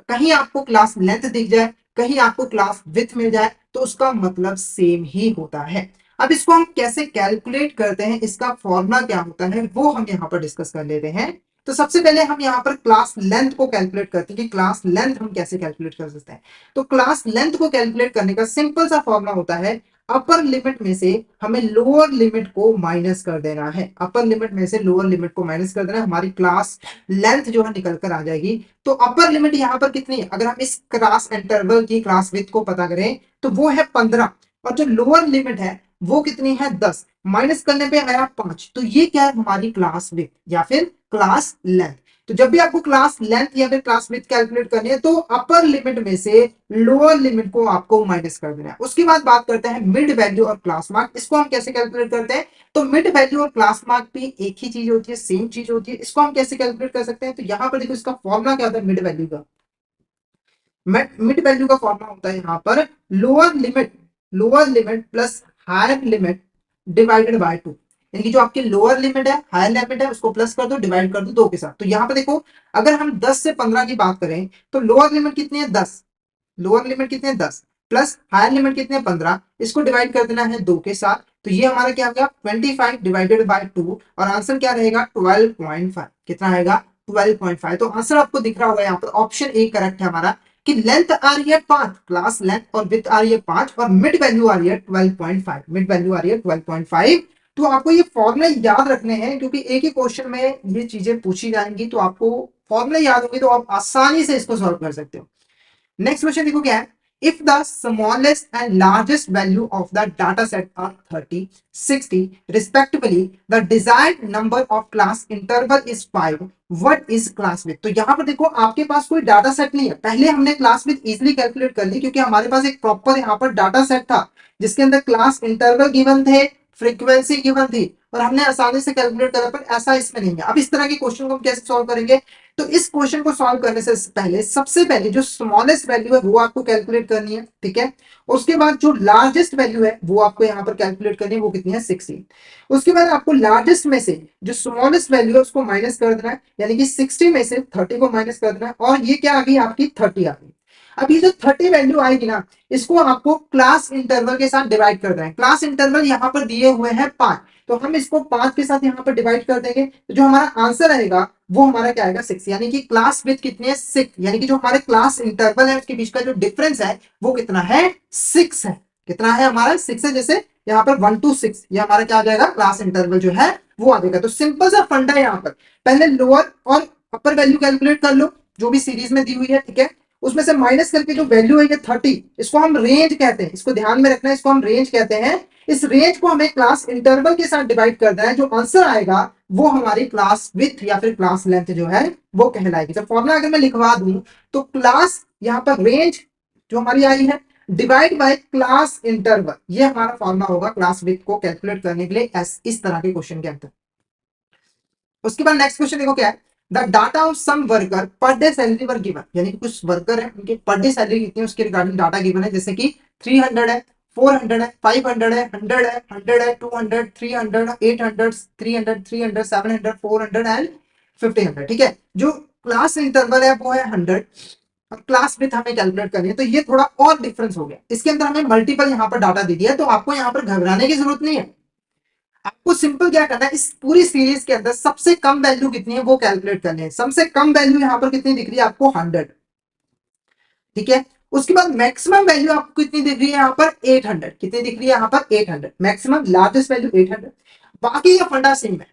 [SPEAKER 1] कहीं आपको क्लास लेंथ दिख जाए, कहीं आपको क्लास विथ मिल जाए, तो उसका मतलब सेम ही होता है। अब इसको हम कैसे कैलकुलेट करते हैं, इसका फॉर्मूला क्या होता है, वो हम यहाँ पर डिस्कस कर लेते हैं। तो सबसे पहले हम यहाँ पर क्लास लेंथ को कैलकुलेट करते हैं कि क्लास लेंथ हम कैसे कैलकुलेट कर सकते हैं। तो क्लास लेंथ को कैलकुलेट करने का सिंपल सा फॉर्मूला होता है, अपर लिमिट में से हमें लोअर लिमिट को माइनस कर देना है। अपर लिमिट में से लोअर लिमिट को माइनस कर देना है, हमारी क्लास लेंथ जो है निकल कर आ जाएगी। तो अपर लिमिट यहाँ पर कितनी है, अगर हम इस क्लास इंटरवल की क्लास विड्थ को पता करें तो वो है 15, और जो लोअर लिमिट है वो कितनी है 10, माइनस करने पे आया 5। तो ये क्या है हमारी क्लास विड्थ या फिर क्लास लेंथ। तो जब भी आपको क्लास लेंथ या फिर क्लास विड्थ कैलकुलेट करनी है तो अपर लिमिट में से लोअर लिमिट को आपको माइनस कर देना है। उसके बाद बात करते हैं मिड वैल्यू और क्लास मार्क। इसको हम कैसे कैलकुलेट करते हैं, तो मिड वैल्यू और क्लास मार्क भी एक ही चीज होती है, सेम चीज होती है। इसको हम कैसे कैलकुलेट कर सकते हैं, तो यहाँ पर देखो इसका फॉर्मूला क्या होता है मिड वैल्यू का। मिड वैल्यू का फॉर्मूला होता है यहाँ पर lower limit plus higher limit divided by 2। यानी कि जो आपकी लोअर लिमिट है, हायर लिमिट है, उसको प्लस कर दो, डिवाइड कर दो 2 के साथ। तो यहाँ पे देखो, अगर हम 10 से 15 की बात करें तो लोअर लिमिट कितनी है 10, लोअर लिमिट कितनी है 10 प्लस हायर लिमिट कितनी है 15, इसको डिवाइड कर देना है 2 के साथ। तो ये हमारा क्या हो गया 25 डिवाइडेड बाय 2, और आंसर क्या रहेगा 12.5। कितना आएगा 12.5। तो आंसर आपको दिख रहा होगा यहाँ पर, ऑप्शन ए करेक्ट है हमारा, कि लेंथ आ रही है 5, क्लास लेंथ और विड्थ आ रही है 5, और मिड वैल्यू आ रही है 12.5, मिड वैल्यू आ रही है 12.5। तो आपको ये फॉर्मूले याद रखने हैं, क्योंकि एक ही क्वेश्चन में ये चीजें पूछी जाएंगी, तो आपको फॉर्मूले याद होंगे तो आप आसानी से इसको सॉल्व कर सकते हो। नेक्स्ट क्वेश्चन देखो क्या है, if the smallest and largest value of the data set are 30, 60 respectively, the desired number of class interval is 5, what is class width. तो यहां पर देखो आपके पास कोई डाटा सेट नहीं है, पहले हमने क्लास विड्थ इजीली कैलकुलेट कर ली, क्योंकि हमारे पास एक प्रॉपर यहाँ पर डाटा सेट था जिसके अंदर क्लास इंटरवल गिवन थे, फ्रीक्वेंसी गिवन थी, और हमने आसानी से कैलकुलेट करा। पर ऐसा इसमें नहीं है। अब इस तरह के क्वेश्चन को हम कैसे सॉल्व करेंगे, तो इस क्वेश्चन को सॉल्व करने से पहले सबसे पहले जो स्मॉलेस्ट वैल्यू है वो आपको कैलकुलेट करनी है। ठीक है, उसके बाद जो लार्जेस्ट वैल्यू है वो आपको यहाँ पर कैलकुलेट करनी है, वो कितनी है 60। उसके बाद आपको लार्जेस्ट में से जो स्मॉलेस्ट वैल्यू है उसको माइनस कर देना है, यानी कि 60 में से 30 को माइनस कर देना है, और ये क्या आ गई आपकी 30 आ गई। अब ये जो 30 वैल्यू आएगी ना, इसको आपको क्लास इंटरवल के साथ डिवाइड कर देना है। क्लास इंटरवल यहाँ पर दिए हुए हैं 5, तो हम इसको 5 के साथ यहाँ पर डिवाइड कर देंगे, तो जो हमारा आंसर आएगा वो हमारा क्या आएगा 6। यानी कि क्लास विड्थ कितनी है 6, यानी कि जो हमारे क्लास इंटरवल है उसके बीच का जो डिफरेंस है वो कितना है 6 है। कितना है हमारा 6 है। जैसे यहाँ पर 1 to 6 ये हमारा क्या आ जाएगा क्लास इंटरवल जो है वो आ जाएगा। तो सिंपल सा फंडा है यहाँ पर, पहले लोअर और अपर वैल्यू कैलकुलेट कर लो जो भी सीरीज में दी हुई है। ठीक है, उसमें से माइनस करके जो वैल्यू है ये 30, इसको हम रेंज कहते हैं, इसको ध्यान में रखना है, इसको हम रेंज कहते हैं। इस रेंज को हमें क्लास इंटरवल के साथ डिवाइड कर देना है, जो आंसर आएगा वो हमारी क्लास विड्थ या फिर क्लास लेंथ जो है वो कहलाएगी। तो फॉर्मूला अगर मैं लिखवा दूं तो क्लास यहाँ पर रेंज जो हमारी आई है डिवाइड बाय क्लास इंटरवल, ये हमारा फॉर्मूला होगा क्लास विड्थ को कैलकुलेट करने के लिए इस तरह के क्वेश्चन के अंदर। उसके बाद नेक्स्ट क्वेश्चन देखो क्या है, the data of some worker per day salary were given. यानी कि कुछ वर्कर है उनके पर डे सैलरी कितनी है उसके रिगार्डिंग डाटा गिवन है, जैसे कि 300 है, 400 है, 500 है, 100 है, 100 है, 200, 300, 800, 300, 300, 700, 400 एंड 1500। ठीक है, जो क्लास इंटरवल है वो है 100, और क्लास विड्थ हमें कैलकुलेट करनी है। तो ये थोड़ा और डिफरेंस हो गया, इसके अंदर हमें मल्टीपल यहाँ पर डाटा दे दिया है, तो आपको यहाँ पर घबराने की जरूरत नहीं है। आपको सिंपल क्या करना है, इस पूरी सीरीज के अंदर सबसे कम वैल्यू कितनी है वो कैलकुलेट करनी है। सबसे कम वैल्यू यहाँ पर कितनी दिख रही है आपको 100। ठीक है, उसके बाद मैक्सिमम वैल्यू आपको कितनी दिख रही है यहाँ पर 800। कितनी दिख रही है यहाँ पर 800, मैक्सिमम लार्जेस्ट वैल्यू 800। बाकी ये फंडा सेम है,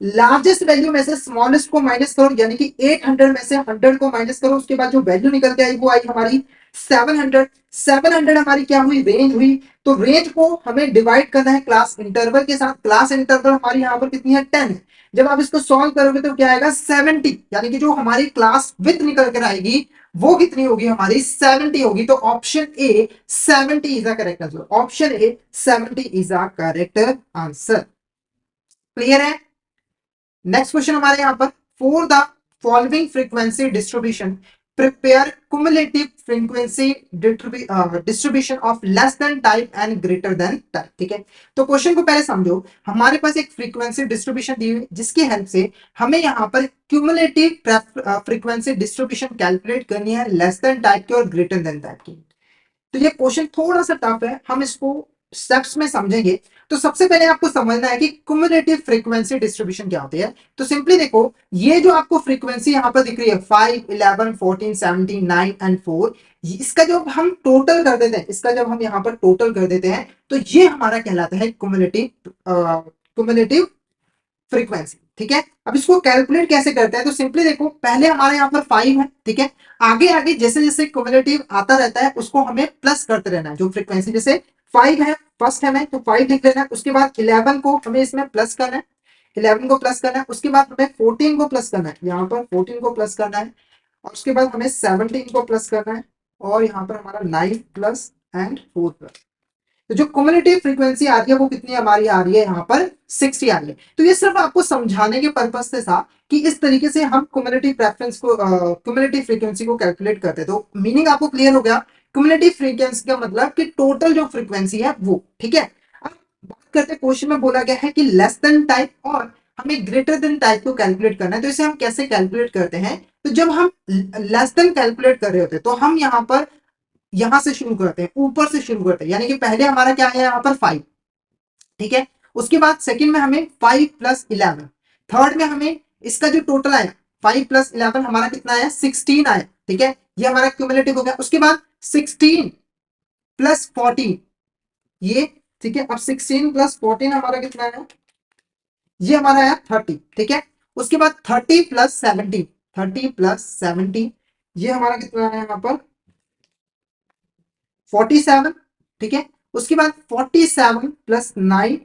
[SPEAKER 1] लार्जेस्ट वैल्यू में से स्मॉलेस्ट को माइनस करो, यानी कि 800 में से 100 को माइनस करो, उसके बाद जो वैल्यू निकल के आई वो आई हमारी 700। 700 हमारी क्या हुई, रेंज हुई। तो रेंज को हमें डिवाइड करना है क्लास इंटरवल के साथ। क्लास इंटरवल हमारी यहाँ पर कितनी है, 10 है। जब आप इसको सॉल्व करोगे तो क्या आएगा, 70, यानी कि जो हमारी क्लास विथ निकल कर आएगी वो कितनी होगी, हमारी 70 होगी। तो option A 70 is the correct answer. Option A 70 is the correct answer. Clear है। नेक्स्ट क्वेश्चन हमारे यहाँ पर, for the following frequency distribution prepare cumulative frequency distribution of less than type and greater than type. ठीक है, तो question को पहले समझो। हमारे पास एक फ्रीक्वेंसी डिस्ट्रीब्यूशन दी हुई जिसकी हेल्प से हमें यहाँ पर क्यूमुलेटिव फ्रीक्वेंसी डिस्ट्रीब्यूशन कैलकुलेट करनी है लेस देन टाइप की और ग्रेटर देन टाइप की। तो ये क्वेश्चन थोड़ा सा टफ है, हम इसको स्टेप्स में समझेंगे। तो सबसे पहले आपको समझना है कि क्युमुलेटिव फ्रीक्वेंसी डिस्ट्रीब्यूशन क्या होती है। तो सिंपली देखो, ये जो आपको फ्रीक्वेंसी यहाँ पर दिख रही है 5, 11, 14, 17, 9 एंड 4, इसका जब हम टोटल कर देते हैं, इसका जब हम यहाँ पर टोटल कर देते हैं तो ये हमारा कहलाता है क्युमुलेटिव फ्रीक्वेंसी। ठीक है, अब इसको कैलकुलेट कैसे करते हैं, तो सिंपली देखो, पहले हमारे यहाँ पर 5 है। ठीक है, आगे आगे जैसे जैसे क्युमुलेटिव आता रहता है उसको हमें प्लस करते रहना है। जो फ्रीक्वेंसी जैसे 5 है, फर्स्ट है में तो 5 लिख लेना है, उसके बाद 11 को हमें इसमें प्लस करना है, 11 को प्लस करना है, उसके बाद हमें 14 को प्लस करना है, यहाँ पर 14 को प्लस करना है, और उसके बाद हमें 17 को प्लस करना है, और यहाँ पर हमारा 9 प्लस एंड 4 प्लस। तो जो क्युमुलेटिव फ्रीक्वेंसी आ रही है वो कितनी हमारी आ रही है, यहाँ पर 60 आ रही है। तो ये सिर्फ आपको समझाने के पर्पज से था कि इस तरीके से हम क्युमुलेटिव प्रेफरेंस को क्युमुलेटिव फ्रीक्वेंसी को कैलकुलेट करते हैं। तो मीनिंग आपको क्लियर हो गया। क्युमुलेटिव फ्रीक्वेंसी का मतलब कि टोटल जो फ्रीक्वेंसी है वो। ठीक है, अब बात करते हैं, क्वेश्चन में बोला गया है कि लेस देन टाइप और हमें ग्रेटर देन टाइप को कैलकुलेट करना है। तो इसे हम कैसे कैलकुलेट करते हैं, तो जब हम लेस देन कैलकुलेट कर रहे होते हैं तो हम यहाँ पर यहां से शुरू करते हैं, ऊपर से शुरू करते हैं, यानी कि पहले हमारा क्या है यहाँ पर 5। ठीक है, उसके बाद सेकंड में हमें 5 प्लस 11, थर्ड में हमें इसका जो टोटल आया 5 प्लस 11 हमारा कितना आया, 16 आया। ठीक है, ये हमारा क्यूमुलेटिव हो गया। उसके बाद 16 प्लस 14 ये, ठीक है, अब 16 प्लस 14 हमारा कितना है, ये हमारा आया 30। ठीक है, उसके बाद 30 प्लस 17, 30 प्लस 17 ये हमारा कितना है यहाँ पर 47। ठीक है, उसके बाद 47 प्लस 9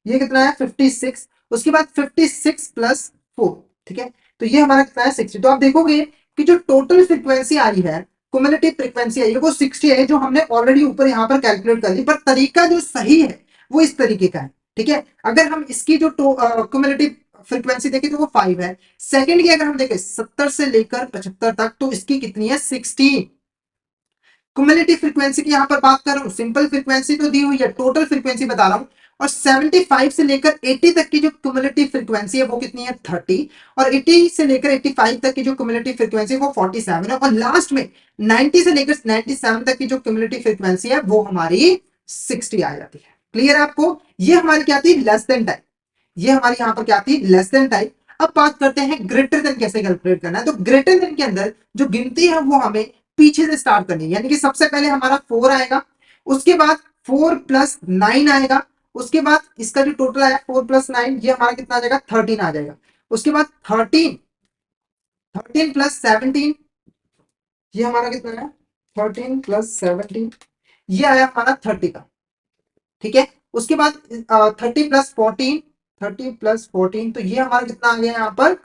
[SPEAKER 1] ये कितना है 56। उसके बाद 56 प्लस 4। ठीक है, तो ये हमारा कितना है 60। तो आप देखोगे कि जो टोटल फ्रीक्वेंसी आ रही है, क्युमुलेटिव फ्रीक्वेंसी आई है वो 60 है, जो हमने ऑलरेडी ऊपर यहाँ पर कैलकुलेट कर ली। पर तरीका जो सही है वो इस तरीके का है। ठीक है, अगर हम इसकी जो क्युमुलेटिव फ्रीक्वेंसी देखें तो वो 5 है। सेकंड की अगर हम देखें 70 से लेकर 75 तक तो इसकी कितनी है 60। क्युमुलेटिव फ्रीक्वेंसी की यहाँ पर बात कर रहा हूँ, सिंपल फ्रीक्वेंसी तो दी हुई है, टोटल फ्रीक्वेंसी बता रहा हूँ। और 75 से लेकर 80 तक की जो क्युमुलेटिव फ्रीक्वेंसी है वो कितनी है 30, और 80 से लेकर 85 तक की जो क्युमुलेटिव फ्रीक्वेंसी है वो 47 है, और लास्ट में 90 से लेकर 97 तक की जो क्युमुलेटिव फ्रीक्वेंसी है वो हमारी 60 आ जाती है। क्लियर है आपको। ये हमारी क्या थी, लेस देन टाइप। ये हमारी यहाँ पर क्या थी, लेस देन टाइप। अब बात करते हैं ग्रेटर देन कैसे कैलकुलेट करना है। तो ग्रेटर देन के अंदर जो गिनती है वो हमें पीछे से स्टार्ट करनी है, यानी कि सबसे पहले हमारा 4 आएगा, उसके बाद 4 प्लस 9 आएगा, उसके बाद इसका जो टोटल आया 4 प्लस 9 ये हमारा कितना आ जाएगा 13 आ जाएगा। उसके बाद 13 प्लस 17 ये हमारा कितना है 13 प्लस 17 ये आया हमारा 30 का। ठीक है, उसके बाद 30 प्लस 14, 30 प्लस 14 तो ये हमारा कितना आ गया यहाँ पर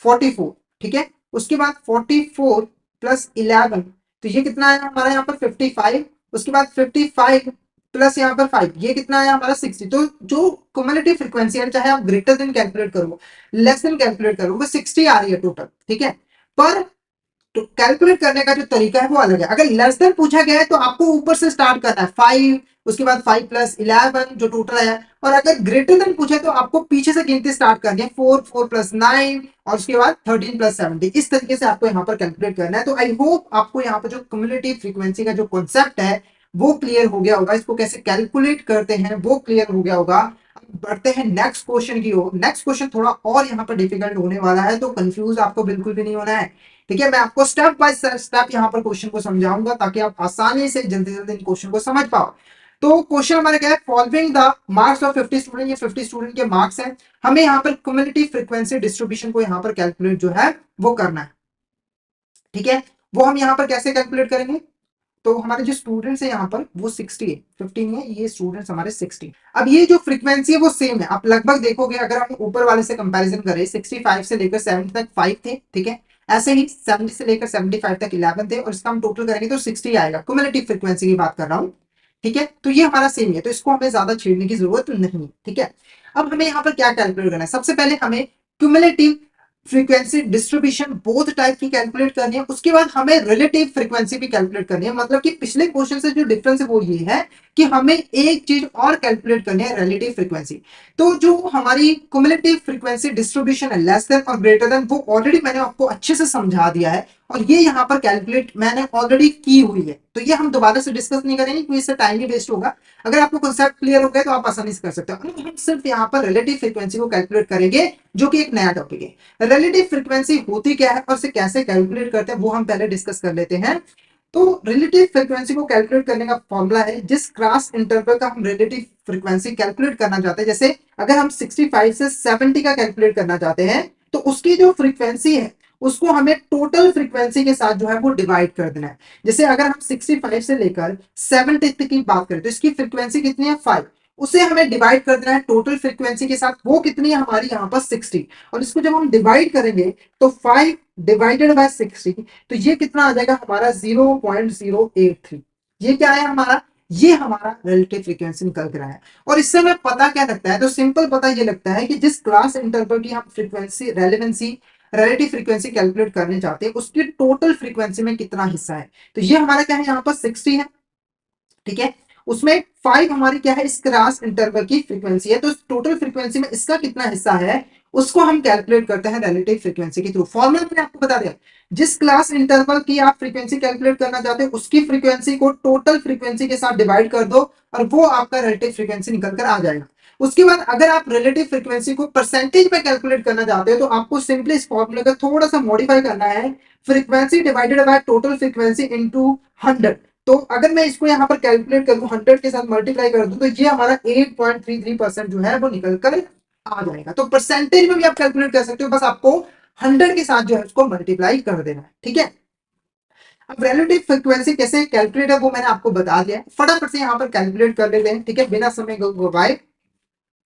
[SPEAKER 1] 44। ठीक है, उसके बाद 44 प्लस 11 तो ये कितना आया हमारा यहाँ पर 55। उसके बाद 55 प्लस यहाँ पर 5 ये कितना आया हमारा 60। तो जो क्युमुलेटिव फ्रीक्वेंसी है, चाहे आप ग्रेटर देन कैलकुलेट करो लेस देन कैलकुलेट करो, वो 60 आ रही है टोटल। ठीक है, पर तो कैलकुलेट करने का जो तरीका है वो अलग है। अगर लेस देन पूछा गया है तो आपको ऊपर से स्टार्ट करना है 5, उसके बाद 5 प्लस 11 जो टोटल आया, और अगर ग्रेटर देन पूछे तो आपको पीछे से गिनती स्टार्ट करनी है 4, 4 प्लस 9 और उसके बाद 13 प्लस 17। इस तरीके से आपको यहाँ पर कैलकुलेट करना है। तो आई होप आपको यहाँ पर जो क्युमुलेटिव फ्रीक्वेंसी का जो कॉन्सेप्ट है वो क्लियर हो गया होगा, इसको कैसे कैलकुलेट करते हैं वो क्लियर हो गया होगा। बढ़ते हैं नेक्स्ट क्वेश्चन की ओर। नेक्स्ट क्वेश्चन थोड़ा और यहाँ पर डिफिकल्ट होने वाला है, तो कंफ्यूज आपको बिल्कुल भी नहीं होना है। ठीक है, मैं आपको स्टेप बाय स्टेप यहाँ पर क्वेश्चन को समझाऊंगा ताकि आप आसानी से जल्दी जल्दी इन क्वेश्चन को समझ पाओ। तो क्वेश्चन हमारा क्या है, following the marks of 50 student, ये 50 स्टूडेंट के मार्क्स हैं, हमें यहाँ पर क्युमुलेटिव फ्रीक्वेंसी डिस्ट्रीब्यूशन को यहाँ पर कैलकुलेट जो है वो करना है। ठीक है, वो हम यहाँ पर कैसे कैलकुलेट करेंगे, तो हमारे जो स्टूडेंट्स है यहाँ पर वो 60 है, 15 है, ये स्टूडेंट्स हमारे 60। अब ये जो फ्रीक्वेंसी है वो सेम है, आप लगभग देखोगे अगर हम ऊपर वाले से कंपैरिजन करें, 65 से लेकर 70 तक 5 थे, ठीक है, ऐसे ही 70 से लेकर 75 तक 11 थे, और इसका हम टोटल करेंगे तो 60 आएगा, क्युमुलेटिव फ्रीक्वेंसी की बात कर रहा हूँ। ठीक है, तो ये हमारा सेम है, तो इसको हमें ज्यादा छेड़ने की जरूरत नहीं है। ठीक है, अब हमें यहाँ पर क्या कैलकुलेट करना है, सबसे पहले हमें cumulative frequency distribution both type की कैलकुलेट करनी है, उसके बाद हमें रिलेटिव फ्रीक्वेंसी भी कैलकुलेट करनी है। मतलब कि पिछले क्वेश्चन से जो डिफरेंस है वो ये है कि हमें एक चीज और कैलकुलेट करनी है, रिलेटिव फ्रीक्वेंसी। तो जो हमारी क्युमुलेटिव फ्रीक्वेंसी डिस्ट्रीब्यूशन है, लेस देन और ग्रेटर देन, वो ऑलरेडी मैंने आपको अच्छे से समझा दिया है, और ये यहाँ पर कैलकुलेट मैंने ऑलरेडी की हुई है, तो ये हम दोबारा से डिस्कस नहीं करेंगे क्योंकि इससे टाइम भी वेस्ट होगा। अगर आपको कॉन्सेप्ट क्लियर हो गया तो आप आसानी से कर सकते हो। हम सिर्फ यहाँ पर रिलेटिव फ्रीक्वेंसी को कैलकुलेट करेंगे, जो कि एक नया टॉपिक है। रिलेटिव फ्रीक्वेंसी होती क्या है और इसे कैसे कैलकुलेट करते हैं वो हम पहले डिस्कस कर लेते हैं। तो रिलेटिव फ्रीक्वेंसी को कैलकुलेट करने का फॉर्मूला है, जिस क्रॉस इंटरवल का हम रिलेटिव फ्रीक्वेंसी कैलकुलेट करना चाहते हैं, जैसे अगर हम 65 से 70 का कैलकुलेट करना चाहते हैं, तो उसकी जो फ्रीक्वेंसी है उसको हमें टोटल फ्रीक्वेंसी के साथ जो है वो डिवाइड कर देना है। जैसे अगर हम 65 से लेकर 70 तक की बात करें तो इसकी फ्रीक्वेंसी कितनी है, 5, उसे हमें डिवाइड कर देना है टोटल फ्रीक्वेंसी के साथ, वो कितनी है हमारी यहाँ पर 60, और इसको जब हम डिवाइड करेंगे तो 5 डिवाइडेड बाय 60, तो ये कितना आ जाएगा हमारा 0.083। ये क्या है हमारा, ये हमारा रिलेटिव फ्रीक्वेंसी निकल कर आया है। और इससे हमें पता क्या लगता है, तो सिंपल पता ये लगता है कि जिस क्लास इंटरवल की हम frequency relevancy relative frequency calculate करने चाहते हैं, उसकी टोटल फ्रीक्वेंसी में कितना हिस्सा है। तो ये हमारा क्या है, यहाँ पर 60 है, ठीक है, उसमें 5 हमारी क्या है, इस क्रॉस इंटरवल की फ्रीक्वेंसी है, तो टोटल फ्रीक्वेंसी में इसका कितना हिस्सा है उसको हम कैलकुलेट करते हैं रिलेटिव फ्रीक्वेंसी के थ्रू। फॉर्मूला मैंने आपको बता दिया, जिस क्लास इंटरवल की आप फ्रीक्वेंसी कैलकुलेट करना चाहते हैं उसकी फ्रीक्वेंसी को टोटल फ्रीक्वेंसी के साथ डिवाइड कर दो, और वो आपका रिलेटिव फ्रीक्वेंसी निकल कर आ जाएगा। उसके बाद अगर आप रिलेटिव फ्रीक्वेंसी को परसेंटेज में कैलकुलेट करना चाहते हो, तो आपको सिंपली इस फॉर्मूले का थोड़ा सा मॉडिफाई करना है, frequency divided by total frequency into 100। तो अगर मैं इसको यहाँ पर कैलकुलेट करूँ, 100 के साथ मल्टीप्लाई कर दूं, तो ये हमारा 8.33% जो है वो निकल कर आ जाएगा। तो परसेंटेज में भी आप कैलकुलेट कर सकते हो, बस आपको 100 के साथ जो है उसको मल्टीप्लाई कर देना है। ठीक है, अब रिलेटिव फ्रीक्वेंसी कैसे कैलकुलेट है वो मैंने आपको बता दिया है, फटाफट से यहाँ पर कैलकुलेट कर लेते हैं। ठीक है, बिना समय गवाए।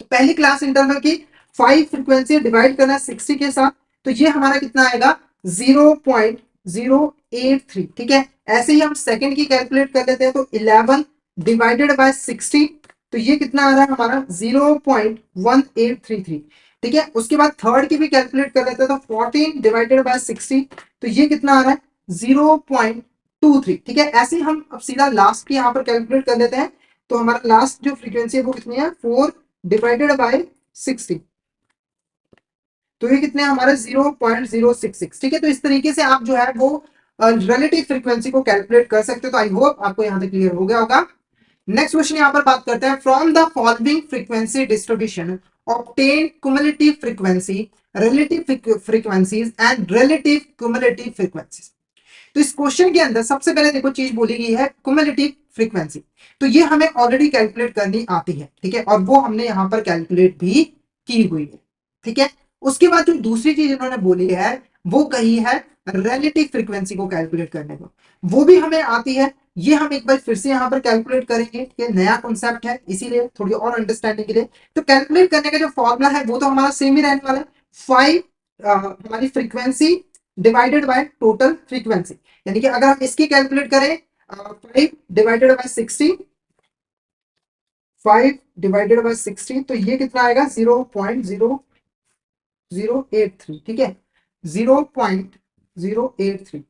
[SPEAKER 1] तो पहली क्लास इंटरवल की 5 फ्रीक्वेंसी डिवाइड करना है 60 के साथ, तो ये हमारा कितना आएगा, 0.083। ठीक है, ऐसे ही हम सेकंड की कैलकुलेट कर लेते हैं, तो 11 डिवाइडेड बाय 60, तो ये कितना आ रहा है हमारा 0.1833। ठीक है, उसके बाद थर्ड की भी कैलकुलेट कर लेते हैं, तो 14 डिवाइडेड बाय 60, तो ये कितना आ रहा है 0.23। ठीक है, ऐसे ही हम अब सीधा लास्ट की यहाँ पर कैलकुलेट कर लेते हैं, तो हमारा लास्ट जो फ्रीक्वेंसी है वो कितनी है, 4 डिवाइडेड बाय 60, तो ये कितने हमारे 0.066। ठीक है, तो इस तरीके से आप जो है वो रिलेटिव फ्रीक्वेंसी को कैलकुलेट कर सकते हो। तो आई होप आपको यहाँ तक क्लियर हो गया होगा। नेक्स्ट क्वेश्चन यहाँ पर बात करते हैं, from the following frequency distribution obtain cumulative frequency, relative frequencies and relative cumulative frequencies. तो इस क्वेश्चन के अंदर सबसे पहले देखो चीज बोली गई है क्युमुलेटिव फ्रीक्वेंसी, तो ये हमें ऑलरेडी कैलकुलेट करनी आती है। ठीक है, और वो हमने यहाँ पर कैलकुलेट भी की हुई है। ठीक है, उसके बाद जो दूसरी चीज इन्होंने बोली है वो कही है रिलेटिव फ्रीक्वेंसी को कैलकुलेट करने को, वो भी हमें आती है। ये हम एक बार फिर से यहाँ पर कैलकुलेट करेंगे, ये नया कॉन्सेप्ट है इसीलिए थोड़ी और अंडरस्टैंडिंग के लिए। तो कैलकुलेट करने का जो फॉर्मूला है वो तो हमारा सेम ही रहने वाला है, 5 हमारी frequency divided by total frequency, यानी कि अगर हम इसकी कैलकुलेट करें 5 डिवाइडेड बाय 60, 5 डिवाइडेड बाय 60, तो ये कितना आएगा 0.0083। ठीक है, 0.083,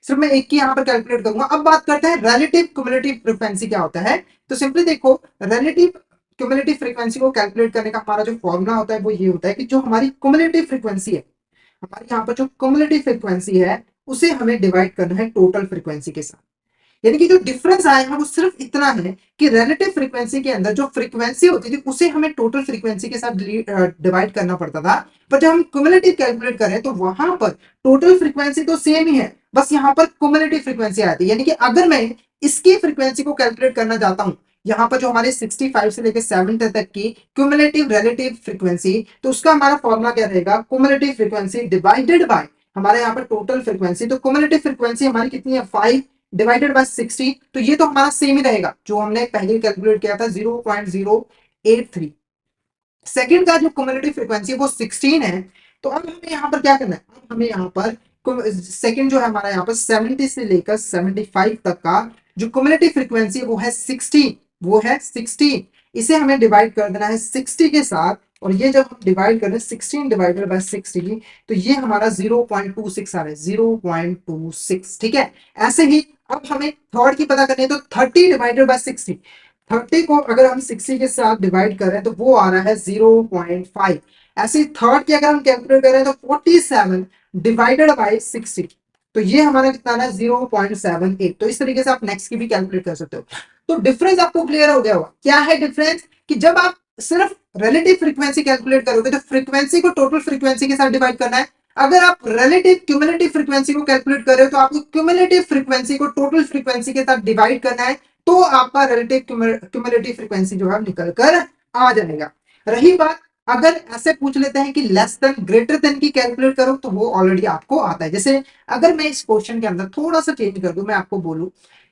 [SPEAKER 1] सिर्फ मैं एक की यहाँ पर कैलकुलेट करूंगा। अब बात करते हैं रिलेटिव क्युमुलेटिव फ्रीक्वेंसी क्या होता है। तो सिंपली देखो, रिलेटिव क्युमुलेटिव फ्रीक्वेंसी को कैलकुलेट करने का हमारा जो फॉर्मूला होता है वो ये होता है कि जो हमारी क्युमुलेटिव फ्रीक्वेंसी है, हमारे यहाँ पर जो क्युमुलेटिव फ्रीक्वेंसी है उसे हमें डिवाइड करना है टोटल फ्रीक्वेंसी के साथ। यानी कि जो डिफरेंस आया है वो सिर्फ इतना है कि रिलेटिव फ्रीक्वेंसी के अंदर जो फ्रीक्वेंसी होती थी उसे हमें टोटल फ्रीक्वेंसी के साथ डिवाइड करना पड़ता था, पर जब हम क्युमुलेटिव कैलकुलेट करें तो वहां पर टोटल फ्रीक्वेंसी तो सेम ही है, बस यहाँ पर क्युमुलेटिव फ्रीक्वेंसी आती है। यानी कि अगर मैं इसकी फ्रीक्वेंसी को कैलकुलेट करना चाहता हूं, यहाँ पर जो हमारे 65 से लेकर 70 तक की क्यूमुलेटिव रिलेटिव फ्रीक्वेंसी, तो उसका हमारा फॉर्मूला क्या रहेगा, क्यूमुलेटिव फ्रीक्वेंसी डिवाइडेड बाय हमारे यहाँ पर टोटल फ्रीक्वेंसी। तो क्यूमुलेटिव फ्रीक्वेंसी हमारी कितनी है, 5 डिवाइडेड बाय 60। तो ये तो हमारा सेम ही रहेगा जो हमने पहले कैलकुलेट किया था, 0.083। सेकंड का जो क्यूमुलेटिव फ्रीक्वेंसी है वो 16 है। तो अब हमें यहाँ पर क्या करना है, अब हमें यहाँ पर सेकंड जो है हमारा यहाँ पर 70 से लेकर 75 तक का जो क्यूमुलेटिव फ्रीक्वेंसी है वो है 16, वो है 16। इसे हमें डिवाइड कर देना है 60 के साथ, और ये जब हम डिवाइड कर रहे हैं 16 डिवाइडेड बाय 60, तो ये हमारा 0.26 आ रहा है, 0.26। ठीक है। ऐसे ही अब हमें थर्ड की पता करनी है, तो 30 डिवाइडेड बाय 60, 30 को अगर हम 60 के साथ डिवाइड कर रहे हैं तो वो आ रहा है 0.5। ऐसे थर्ड की अगर हम कैलकुलेट कर रहे हैं तो 47 डिवाइडेड बाय 60, तो ये हमारा कितना है, 0.78। तो इस तरीके से आप नेक्स्ट की भी कैलकुलेट कर सकते हो। तो डिफरेंस आपको क्लियर हो गया होगा। क्या है डिफरेंस, कि जब आप सिर्फ रिलेटिव फ्रीक्वेंसी कैलकुलेट करोगे तो फ्रीक्वेंसी को टोटल फ्रीक्वेंसी के साथ डिवाइड करना है। अगर आप रिलेटिव क्यूमुलेटिव फ्रीक्वेंसी को कैलकुलेट कर रहे हो तो आपको क्यूमुलेटिव फ्रीक्वेंसी को टोटल फ्रीक्वेंसी के साथ डिवाइड करना है, तो आपका रिलेटिव क्यूमुलेटिव फ्रीक्वेंसी जो है निकल कर आ जाएगा। रही बात, अगर ऐसे पूछ लेते हैं कि लेस देन ग्रेटर देन की कैलकुलेट करो, तो वो ऑलरेडी आपको आता है। जैसे अगर मैं इस क्वेश्चन के अंदर थोड़ा सा चेंज कर दूं, मैं आपको बोलूं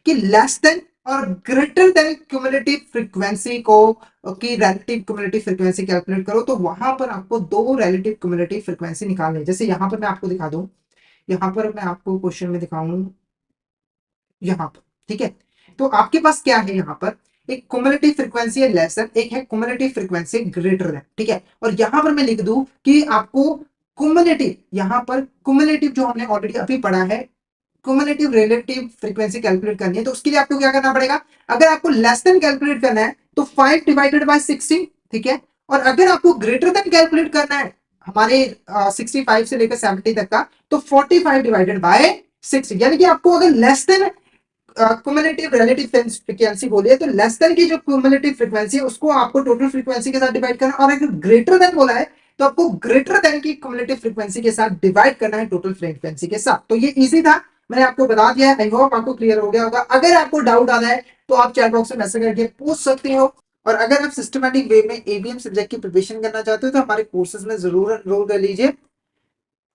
[SPEAKER 1] कि लेस देन और ग्रेटर देन क्यूमुलेटिव फ्रीक्वेंसी को की रिलेटिव क्यूमुलेटिव फ्रीक्वेंसी कैलकुलेट करो, तो वहां पर आपको दो रिलेटिव क्यूमुलेटिव फ्रीक्वेंसी निकालनी है। जैसे यहां पर मैं आपको दिखा दूं, यहां पर मैं आपको क्वेश्चन में दिखाऊं, यहाँ पर, ठीक है। तो आपके पास क्या है, यहाँ पर एक क्युमुलेटिव फ्रीक्वेंसी है लेसर, एक है क्युमुलेटिव फ्रीक्वेंसी ग्रेटर देन, ठीक है। और यहाँ पर मैं लिख दूं कि आपको क्युमुलेटिव, यहाँ पर क्युमुलेटिव जो हमने ऑलरेडी अभी पढ़ा है, क्युमुलेटिव रिलेटिव फ्रीक्वेंसी कैलकुलेट करनी है, तो उसके लिए आपको क्या करना पड़ेगा, अगर आपको लेस देन कैलकुलेट करना है तो 5 डिवाइडेड बाय 60, ठीक है। और अगर आपको ग्रेटर देन कैलकुलेट करना है हमारे 65 से लेकर 70 तक का, तो 45 डिवाइडेड बाय 60। यानी कि आपको अगर less than cumulative relative frequency बोलिए तो लेस देन की जो क्युमुलेटिव फ्रीक्वेंसी है उसको आपको टोटल फ्रीक्वेंसी के साथ डिवाइड करना है, और अगर ग्रेटर देन बोला है तो आपको ग्रेटर देन की क्युमुलेटिव फ्रीक्वेंसी के साथ डिवाइड करना है टोटल फ्रीक्वेंसी के साथ। तो ये इजी था, मैंने आपको बता दिया है। आई होप आपको क्लियर हो गया होगा। अगर आपको डाउट आ रहा है तो आप चैट बॉक्स में मैसेज करके पूछ सकते हो। और अगर आप सिस्टमैटिक वे में एबीएम सब्जेक्ट की प्रिपरेशन करना चाहते हो तो हमारे कोर्सेज में जरूर एनरोल कर लीजिए।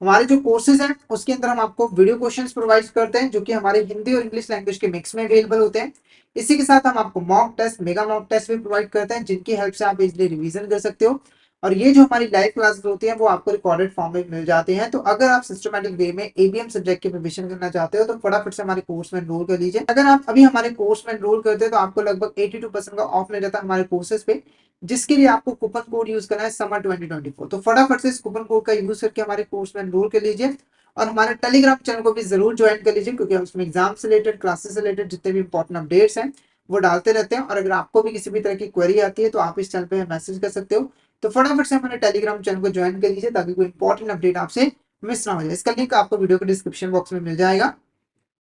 [SPEAKER 1] हमारे जो कोर्सेज हैं उसके अंदर हम आपको वीडियो क्वेश्चंस प्रोवाइड करते हैं जो कि हमारे हिंदी और इंग्लिश लैंग्वेज के मिक्स में अवेलेबल होते हैं। इसी के साथ हम आपको mock test, mega mock test भी प्रोवाइड करते हैं जिनकी हेल्प से आप इजीली रिवीजन कर सकते हो। और ये जो हमारी लाइव क्लासेस होती हैं वो आपको रिकॉर्डेड फॉर्म में मिल जाते हैं। तो अगर आप सिस्टमैटिक वे में एबीएम सब्जेक्ट की प्रिपरेशन करना चाहते हो तो फटाफट से हमारे कोर्स में एनरोल कर लीजिए। अगर आप अभी हमारे कोर्स में एनरोल करते हैं तो आपको लगभग 82% का ऑफ मिल जाता है हमारे कोर्सेज पे, जिसके लिए आपको कूपन कोड यूज करना है समर 2024। तो फटाफट से इस कूपन कोड का यूज करके हमारे कोर्स में एनरोल कर लीजिए। और हमारे टेलीग्राम चैनल को भी जरूर ज्वाइन कर लीजिए, क्योंकि हम उसमें एग्जाम से रिलेटेड, क्लासेस से रिलेटेड जितने भी इंपॉर्टेंट अपडेट्स हैं वो डालते रहते हैं। और अगर आपको भी किसी भी तरह की क्वेरी आती है तो आप इस चैनल पे मैसेज कर सकते हो। तो फटाफट से हमारे टेलीग्राम चैनल को ज्वाइन कर लीजिए ताकि कोई इंपॉर्टेंट अपडेट आपसे मिस ना हो जाए। इसका लिंक आपको वीडियो के डिस्क्रिप्शन बॉक्स में मिल जाएगा।